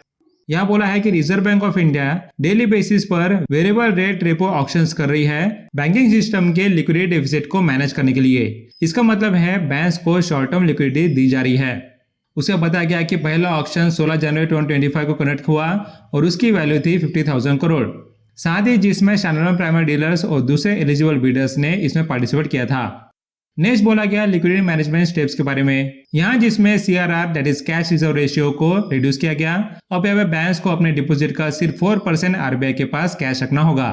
यहाँ बोला है कि reserve Bank of India daily basis पर वेरिएबल रेट रेपो ऑक्शंस कर रही है बैंकिंग सिस्टम के लिक्विडिटी डेफिसिट को मैनेज करने के लिए। इसका मतलब है बैंक्स को शॉर्ट टर्म लिक्विडिटी दी जा रही है। उसे बताया गया कि पहला ऑक्शन 16 जनवरी 2025 को कंडक्ट हुआ और उसकी वैल्यू थी 50,000 करोड़। साथ ही जिसमें स्टैंडर्ड प्राइमरी डीलर्स और दूसरे एलिजिबल बिडर्स ने इसमें पार्टिसिपेट किया था। नेक्स्ट बोला गया लिक्विडिटी मैनेजमेंट स्टेप्स के बारे में, यहाँ जिसमें CRR that is cash reserve ratio को रिड्यूस किया गया। अब यहाँ पे बैंक्स को अपने डिपॉजिट का सिर्फ 4% आरबीआई के पास कैश रखना होगा।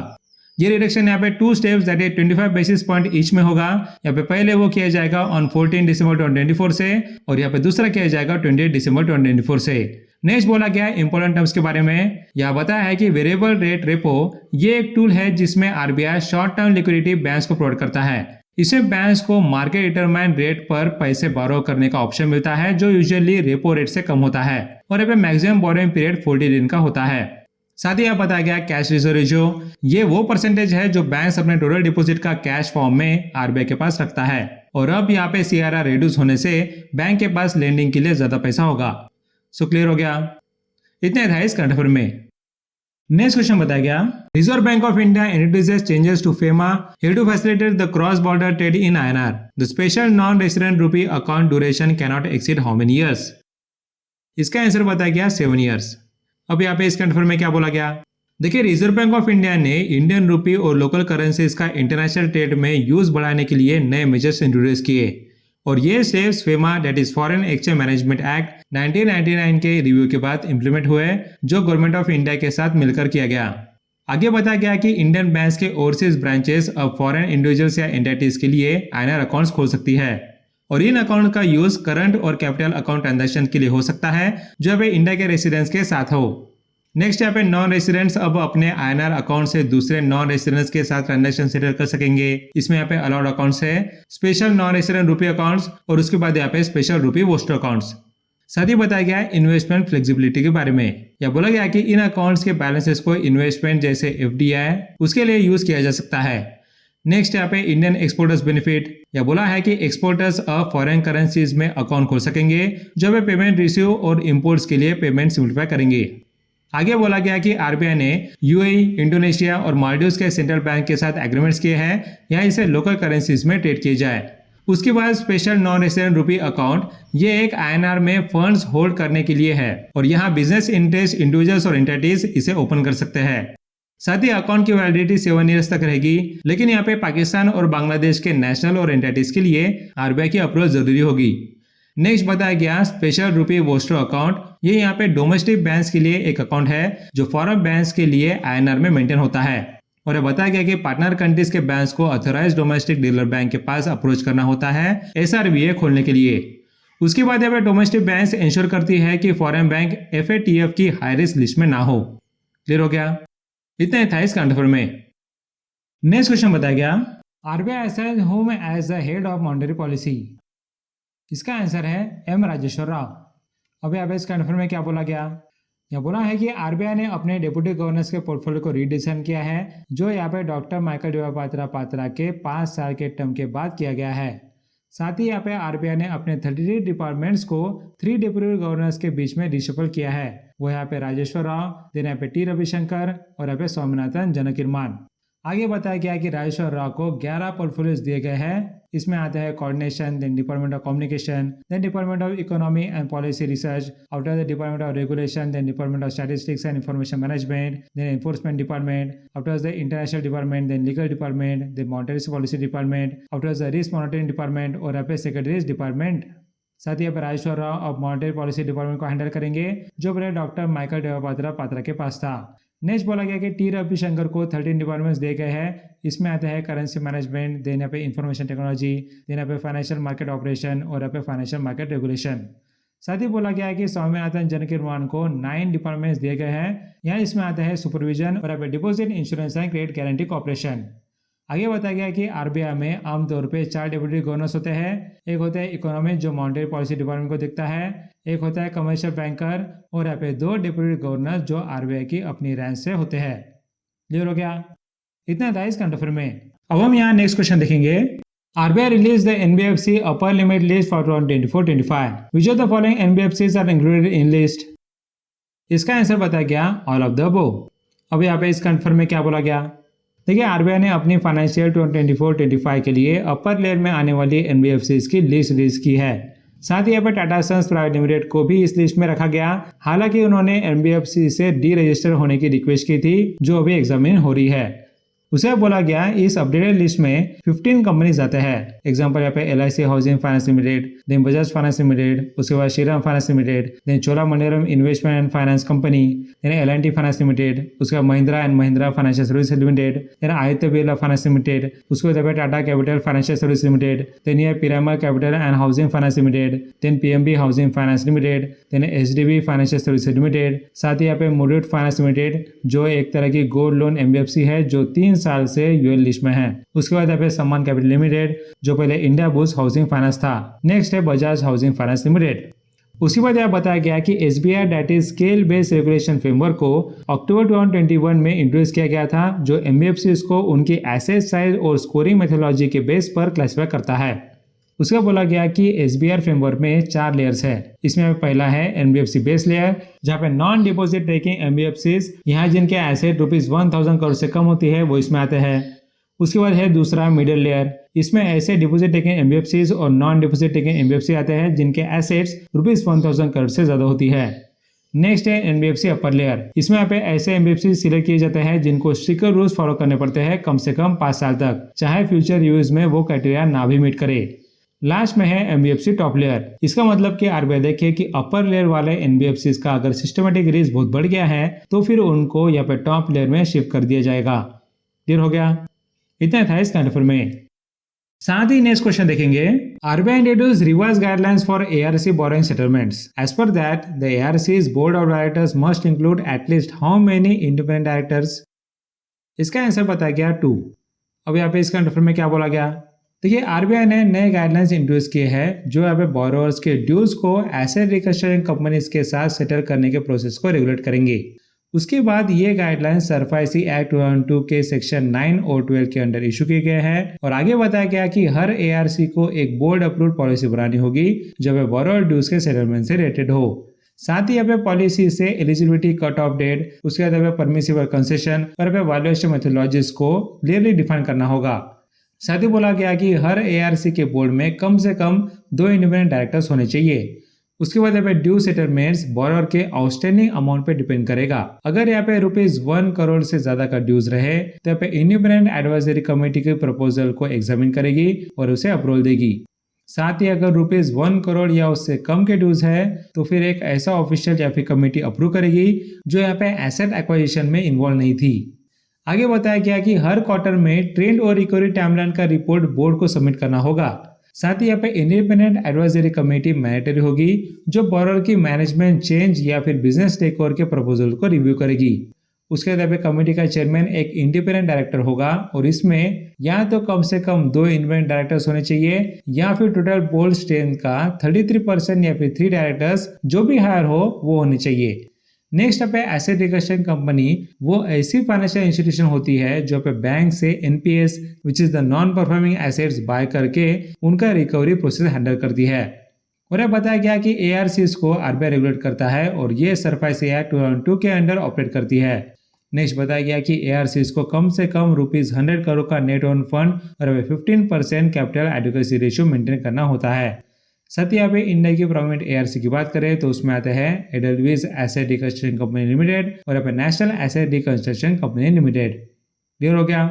ये रिडक्शन यहाँ पे 2 steps that is 25 basis point each में होगा। यहाँ पे पहले वो किया जाएगा ऑन 14 दिसंबर 2024 से और यहाँ पे दूसरा किया जाएगा 28 दिसंबर 2024 से। नेक्स्ट बोला गया इंपॉर्टेंट टर्म्स के बारे में, यह बताया है कि वेरिएबल रेट रेपो ये एक टूल है जिसमें RBI short term liquidity banks को प्रोवाइड करता है। इसमें बैंक्स को मार्केट डिटरमाइंड रेट पर पैसे बोरो करने का ऑप्शन मिलता है जो यूजुअली रेपो रेट से कम होता है और यहाँ पे मैक्सिमम बोरोइंग पीरियड 40 दिन का होता है। साथ ही यह बताया गया कैश रिजर्व रेशियो ये वो परसेंटेज है जो बैंक्स अपने टोटल डिपॉजिट का कैश फॉर्म में आरबीआई के पास रखता है और अब यहाँ पे सीआरआर रिड्यूस होने से बैंक के पास लेंडिंग के लिए ज्यादा पैसा होगा। सो क्लियर हो गया, इतने था इस करंट अफेयर में। नेक्स्ट क्वेश्चन बताया गया, Reserve Bank of India introduces changes to FEMA here to facilitate the cross border trade in INR. The special non-resident rupee account duration cannot exceed how many years? इसका answer बताया गया 7 years। अब यहाँ पे इस confirm में क्या बोला गया, देखिए रिजर्व बैंक ऑफ इंडिया ने इंडियन रूपी और लोकल करेंसीज का इंटरनेशनल ट्रेड में यूज बढ़ाने के लिए नए मेजर्स इंट्रोड्यूस किए और ये steps FEMA that is foreign exchange management act 1999 के रिव्यू के बाद इंप्लीमेंट हुए जो गवर्नमेंट ऑफ इंडिया के साथ मिलकर किया गया। आगे बताया गया कि इंडियन बैंक्स के ओवरसीज ब्रांचेस अब फॉरेन इंडिविजुअल्स या एंटिटीज के लिए आईएनआर अकाउंट्स खोल सकती है और इन अकाउंट का यूज करंट और कैपिटल अकाउंट ट्रांजैक्शन के लिए हो सकता है जो अब इंडिया के रेसिडेंट्स के साथ हो। नेक्स्ट यहाँ पे नॉन रेसिडेंट्स अब अपने आईएनआर अकाउंट से दूसरे नॉन रेसिडेंट्स के साथ ट्रांजैक्शन सेटल कर सकेंगे। इसमें यहाँ पे अलाउड अकाउंट्स है स्पेशल नॉन रेसिडेंट रुपी अकाउंट्स और उसके बाद यहाँ पे स्पेशल रुपी वोस्टर अकाउंट्स। साथ ही बताया गया इन्वेस्टमेंट फ्लेक्सिबिलिटी के बारे में, या बोला गया कि इन अकाउंट्स के बैलेंसेस को इन्वेस्टमेंट जैसे एफडीआई उसके लिए यूज किया जा सकता है। नेक्स्ट यहाँ पे इंडियन एक्सपोर्टर्स बेनिफिट, या बोला है कि एक्सपोर्टर्स अब फॉरेन करेंसीज में अकाउंट खोल सकेंगे जो वे पेमेंट रिसीव और इम्पोर्ट्स के लिए पेमेंट सिंप्लीफाई करेंगे। आगे बोला गया कि आरबीआई ने यूएई, इंडोनेशिया और मालदीव्स के सेंट्रल बैंक के साथ एग्रीमेंट्स किए हैं यहाँ इसे लोकल करेंसीज में ट्रेड किए जाए। उसके बाद स्पेशल नॉन रेसिडेंट रुपी अकाउंट ये एक आईएनआर में फंड्स होल्ड करने के लिए है और यहाँ बिजनेस इंटरेस्ट इंडिविजुअल्स और एंटिटीज इसे ओपन कर सकते हैं। साथ ही अकाउंट की वैलिडिटी 7 ईयर्स तक रहेगी, लेकिन यहाँ पे पाकिस्तान और बांग्लादेश के नेशनल और एंटिटीज के लिए आरबीआई की अप्रूवल जरूरी होगी। नेक्स्ट बताया गया स्पेशल रुपी वोस्टर अकाउंट, ये यहाँ पे डोमेस्टिक बैंक के लिए एक अकाउंट है जो फॉरेन बैंक के लिए INR में मेंटेन होता है। और ये बताया गया कि पार्टनर कंट्रीज के बैंक्स को ऑथराइज्ड डोमेस्टिक डीलर बैंक के पास अप्रोच करना होता है SRVA खोलने के लिए। उसके बाद यहाँ पे डोमेस्टिक बैंक इंश्योर करती है कि फॉरेन बैंक FATF की हाई रिस्क लिस्ट में ना हो। क्लियर हो गया? इतना ही था इस करंट अफेयर में। नेक्स्ट क्वेश्चन बताया गया, RBI assigns whom as the head of monetary policy. इसका आंसर है M राजेश्वर राव। अब यहाँ पे इस करंट अफेयर में क्या बोला गया? यह बोला है कि RBI ने अपने डिप्टी गवर्नर्स के पोर्टफोलियो को रीडिजाइन किया है, जो यहाँ पे डॉक्टर माइकल डी पात्रा के 5 साल के टर्म के बाद किया गया है। साथ ही यहाँ पे RBI ने अपने 33 डिपार्टमेंट्स को 3 डिप्टी गवर्नर्स के बीच में रिशफल किया है। वो यहाँ पे राजेश्वर राव, देन यहाँ पे T रविशंकर और यहाँ पे स्वामीनाथन जनकिरमान। आगे बताया गया कि राजेश्वर राव को 11 पोर्टफोलियोज दिए गए हैं। इसमें आते हैं coordination, then department of communication, then department of economy and policy research, after the department of regulation, then department of statistics and information management, then enforcement department, after the international department, then legal department, then monetary policy department, after the risk monitoring department और यहाँ पे secretaries department. साथ ही यहाँ पे राजेश्वर राव अब monetary policy department को handle करेंगे, जो पहले डॉक्टर माइकल पात्रा के पास था। नेक्स्ट बोला गया कि T रविशंकर को 13 डिपार्टमेंट्स दिए गए हैं। इसमें आते हैं करेंसी मैनेजमेंट, देन यहाँ पे इंफॉर्मेशन टेक्नोलॉजी, देन यहाँ पे फाइनेंशियल मार्केट ऑपरेशन और यहाँ पे फाइनेंशियल मार्केट रेगुलेशन। साथ ही बोला गया है कि स्वामीनाथन जनकिरमान को 9 डिपार्टमेंट्स दिए गए हैं। यहाँ इसमें आता है सुपरविजन और यहाँ पे deposit insurance and credit guarantee corporation. आगे बताया गया कि RBI में आमतौर पे 4 डिप्टी गवर्नर्स होते हैं। एक होता है इकोनॉमिक जो मॉनेटरी पॉलिसी डिपार्टमेंट को देखता है, एक होता है कमर्शियल बैंकर और यहाँ पे 2 डिप्टी गवर्नर्स जो RBI की अपनी रैंक से होते हैं। क्लियर हो गया? इतना था इस करंट अफेयर में। अब हम यहाँ नेक्स्ट क्वेश्चन देखेंगे। RBI released the NBFC upper limit list for 2024-25. Which of the following NBFCs are included in list? इसका आंसर बताया गया ऑल ऑफ द अबव। अब यहाँ पे इस करंट अफेयर में क्या बोला गया? देखिए RBI ने अपनी फाइनेंशियल 2024-25 के लिए अपर लेयर में आने वाली NBFCs की लिस्ट रिलीज की है। साथ ही यहाँ पर टाटा सन्स प्राइवेट लिमिटेड को भी इस लिस्ट में रखा गया। हालांकि उन्होंने NBFC से डी रजिस्टर होने की रिक्वेस्ट की थी, जो अभी एग्जामिन हो रही है। उसे बोला गया इस अपडेटेड लिस्ट में 15 कंपनीज आते हैं। एग्जांपल यहाँ पे LIC housing finance limited, then Bajaj finance limited, उसके बाद Shriram finance limited, then Cholamandalam investment and finance company, then L&T finance limited, उसके बाद Mahindra and Mahindra financial service limited, then Aditya Birla finance limited, उसके बाद Tata capital financial service limited, then ये Piramal capital and housing finance limited, then PNB housing finance limited, then HDB financial service limited. साथ ही यहाँ पे मुरूट finance limited जो एक तरह की गोल्ड लोन NBFC है, जो 3 साल से यूएल लिस्ट में है। उसके बाद यहाँ पे सम्मान कैपिटल लिमिटेड जो पहले इंडिया बुल्स हाउसिंग फाइनेंस था। नेक्स्ट है बजाज हाउसिंग फाइनेंस लिमिटेड। उसके बाद यह बताया गया कि SBI debt is scale based regulation framework को अक्टूबर 2021 में इंट्रोड्यूस किया गया था, जो NBFCs को उनकी एसेट साइज और स्कोरिंग मेथोडोलॉजी के बेस पर क्लासिफाई करता है। उसका बोला गया कि SBI फ्रेमवर्क में 4 लेयर्स है। इसमें पहला है NBFC बेस लेयर, जहाँ पे नॉन डिपॉजिट टेकिंग NBFCs यहाँ जिनके एसेट ₹1000 करोड़ से कम होती है वो इसमें आते हैं। उसके बाद है दूसरा मिडिल लेयर, इसमें ऐसे डिपॉजिट टेकिंग NBFCs और नॉन डिपॉजिट टेकिंग NBFC आते हैं जिनके एसेट्स ₹1000 करोड़ से ज्यादा होती है। नेक्स्ट है NBFC अपर लेयर, इसमें यहाँ पे ऐसे NBFC सिलेक्ट किए जाते हैं जिनको स्ट्रिक्ट रूल्स फॉलो करने पड़ते हैं कम से कम 5 साल तक, चाहे फ्यूचर यूज में वो क्राइटेरिया ना भी मीट करे। लास्ट में है NBFC टॉप लेयर। इसका मतलब कि RBI देखे कि अपर लेयर वाले NBFCs का अगर सिस्टमेटिक रिस्क बहुत बढ़ गया है तो फिर उनको यहाँ पे टॉप लेयर में शिफ्ट कर दिया जाएगा। क्लियर हो गया? इतना था इस करंट अफेयर में। साथ ही नेक्स्ट क्वेश्चन देखेंगे। RBI introduced revised guidelines for ARC borrowing settlements. As per that, the ARC's board of directors must include at least how many independent directors? इसका आंसर बताया गया 2। अब यहाँ पे इस करंट अफेयर में क्या बोला गया? देखिए RBI ने नए गाइडलाइंस इंट्रोड्यूस किए हैं जो यहाँ पे बोरोअर्स के ड्यूज को एसेट रिकंस्ट्रक्शन कंपनीज के साथ सेटल करने के प्रोसेस को रेगुलेट करेंगे। उसके बाद ये गाइडलाइंस सरफासी एक्ट 2002 के सेक्शन 9 और 12 के अंडर इशू किए गए हैं। और आगे बताया गया कि हर ARC को एक बोर्ड अप्रूव्ड पॉलिसी बनानी होगी जो बोरोअर ड्यूज के सेटलमेंट से रिलेटेड हो। साथ ही यहाँ पे पॉलिसी से एलिजिबिलिटी कट ऑफ डेट, उसके बाद परमिसिबल कंसेशन और वैल्यूएशन मेथोडोलॉजीज को क्लियरली डिफाइन करना होगा। साथ ही बोला गया कि हर ARC के बोर्ड में कम से कम 2 इंडिपेंडेंट डायरेक्टर्स होने चाहिए। उसके बाद यहाँ पे ड्यू सेटलमेंट्स बोरोअर के आउटस्टैंडिंग अमाउंट पे डिपेंड करेगा। अगर यहाँ पे ₹1 करोड़ से ज्यादा का ड्यूज रहे तो यहाँ पे इंडिपेंडेंट एडवाइजरी कमेटी के प्रपोजल को एग्जामिन करेगी और उसे अप्रूवल देगी। साथ ही अगर ₹1 करोड़ या उससे कम के ड्यूज है तो फिर एक ऐसा ऑफिशियल या फिर कमेटी अप्रूव करेगी जो यहाँ पे एसेट एक्वाजिशन में इन्वॉल्व नहीं थी। आगे बताया गया कि हर क्वार्टर में ट्रेंड और रिकवरी टाइमलाइन का रिपोर्ट बोर्ड को सबमिट करना होगा। साथ ही यहाँ पे इंडिपेंडेंट एडवाइजरी कमेटी मैंडेटरी होगी जो बोरोर की मैनेजमेंट चेंज या फिर बिजनेस टेकओवर के प्रपोजल को रिव्यू करेगी। उसके बाद कमेटी का चेयरमैन एक इंडिपेंडेंट डायरेक्टर होगा और इसमें या तो कम से कम 2 इंडिपेंडेंट डायरेक्टर्स होने चाहिए या फिर टोटल बोर्ड स्ट्रेंथ का 33% या फिर 3 डायरेक्टर्स जो भी हायर हो वो होने चाहिए। नेक्स्ट पे एसेट रिकस्ट्रक्शन कंपनी वो ऐसी फाइनेंशियल इंस्टीट्यूशन होती है जो पे बैंक से NPS which is the non performing assets bye करके उनका रिकवरी प्रोसेस हैंडल करती है। और यह बताया गया कि एआरसीज को आरबीआई रेगुलेट करता है और ये सरफेसी एक्ट 2002 के अंडर ऑपरेट करती है। नेक्स्ट बताया गया कि एआरसीज को कम से कम ₹100 करोड़ का नेट ओन फंड और 15% कैपिटल एडिक्वेसी रेशियो मेंटेन करना होता है। साथ ही यहाँ पे इंडिया की प्रोमिनेंट एआरसी की बात करें तो उसमें आते हैं एडलवीज एसेट रिकंस्ट्रक्शन कंपनी लिमिटेड और यहाँ पे national asset reconstruction company limited. Clear हो गया?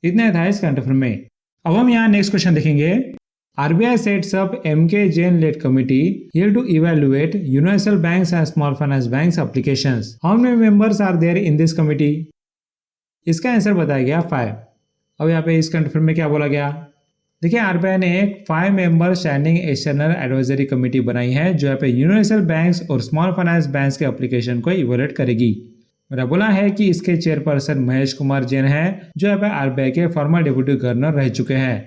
इतना था इस करंट अफेयर में। अब हम यहाँ नेक्स्ट क्वेश्चन देखेंगे। RBI sets up MK Jain led committee here to evaluate universal banks and small finance banks applications. How many members are there in this committee? इसका आंसर बताया गया 5। अब यहाँ पे इस करंट अफेयर में क्या बोला गया? देखिए RBI ने एक 5 member standing external advisory committee बनाई है जो यहाँ पे यूनिवर्सल बैंक्स और स्मॉल फाइनेंस बैंक्स के एप्लीकेशन को इवैल्यूएट करेगी। मेरा बोला है कि इसके चेयरपर्सन महेश कुमार जैन है जो यहाँ पे RBI के फॉर्मर डिप्टी गवर्नर रह चुके हैं।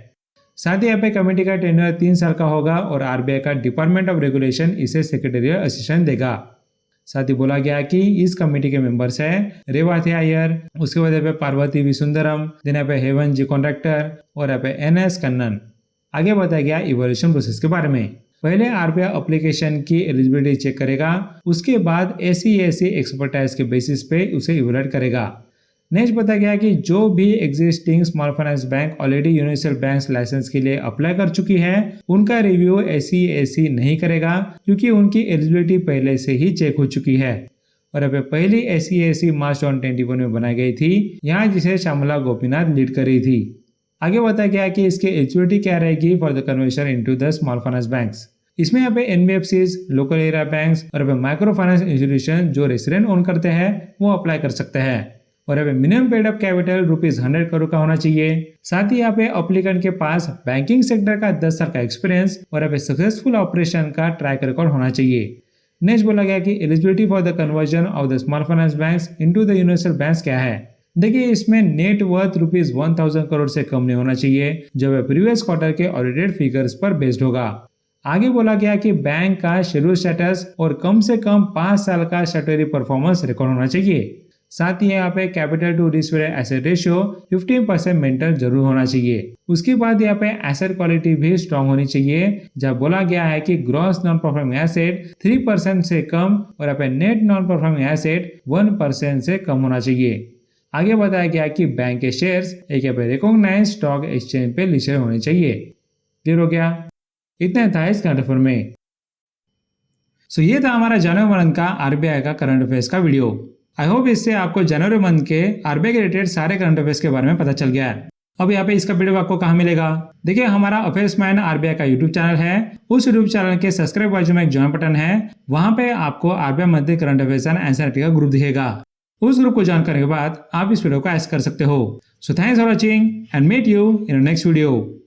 साथ ही यहाँ पे कमेटी का टेन्योर 3 साल का होगा और RBI का डिपार्टमेंट ऑफ रेगुलेशन इसे सेक्रेटरियल असिस्टेंट देगा। साथ ही बोला गया कि इस कमेटी के मेंबर्स हैं रेवाती अय्यर, उसके बाद यहाँ पे पार्वती वी सुंदरम, देन यहाँ पे हेवन जी कॉन्ट्रैक्टर और यहाँ पे NS कन्नन। आगे बताया गया इवोल्यूशन प्रोसेस के बारे में। पहले RBI एप्लीकेशन की एलिजिबिलिटी चेक करेगा, उसके बाद ACAC एक्सपर्टाइज के बेसिस पे उसे इवोल्यूट करेगा। नेक्स्ट बताया गया कि जो भी existing small finance bank already universal bank licence के लिए अप्लाई कर चुकी है उनका रिव्यू ACAC नहीं करेगा क्योंकि उनकी एलिजिबिलिटी पहले से ही चेक हो चुकी है। और अब पहली ACAC मार्च 2021 में बनाई गई थी, यहाँ जिसे श्यामला गोपीनाथ लीड कर रही थी। आगे बताया गया कि इसकी एलिजिबिलिटी क्या रहेगी for the conversion into the small finance banks. इसमें यहाँ पे NBFCs, लोकल एरिया बैंक्स और माइक्रो फाइनेंस इंस्टीट्यूशन जो रेसिडेंट ओन करते हैं वो अप्लाई कर सकते हैं। और यहाँ पे minimum paid up capital ₹100 crore का होना चाहिए। साथ ही यहाँ पे अप्लीकेंट के पास बैंकिंग सेक्टर का 10 साल का एक्सपीरियंस और यहाँ पे सक्सेसफुल ऑपरेशन का ट्रैक रिकॉर्ड होना चाहिए। नेक्स्ट बोला गया कि eligibility for the conversion of the small finance banks into the universal banks क्या है। देखिए इसमें नेट वर्थ ₹1000 करोड़ से कम नहीं होना चाहिए जो प्रीवियस क्वार्टर के ऑडिटेड फिगर्स पर बेस्ड होगा। आगे बोला गया कि बैंक का शेड्यूल स्टेटस और कम से कम 5 साल का स्टैट्यूटरी परफॉर्मेंस रिकॉर्ड होना चाहिए। साथ ही यहाँ पे capital to risk weighted asset ratio 15% maintain जरूर होना चाहिए। उसके बाद यहाँ पे एसेट क्वालिटी भी स्ट्रांग होनी चाहिए जब बोला गया है कि ग्रॉस नॉन परफॉर्मिंग एसेट 3% से कम और यहाँ पे नेट नॉन परफॉर्मिंग एसेट 1% से कम होना चाहिए। आगे बताया गया कि बैंक के शेयर्स एक यहाँ पे रिकॉग्नाइज्ड स्टॉक एक्सचेंज पे लिस्टेड होने चाहिए। क्लियर हो गया? इतना था इस करंट अफेयर में। सो ये था हमारा जनवरी मंथ का RBI का करंट अफेयर्स का वीडियो। आई होप इससे आपको जनवरी मंथ के RBI के रिलेटेड सारे करंट अफेयर्स के बारे में पता चल गया है। अब यहाँ पे इसका वीडियो आपको कहाँ मिलेगा? देखिए हमारा अफेयर्समैन RBI का यूट्यूब चैनल है, उस यूट्यूब चैनल के सब्सक्राइब बाजू में एक ज्वाइन बटन है, वहां पे आपको RBI monthly current affairs and NCERT का ग्रुप दिखेगा। उस ग्रुप को ज्वाइन करने के बाद आप इस वीडियो को एक्सेस कर सकते हो। So thanks for watching and meet you in next video.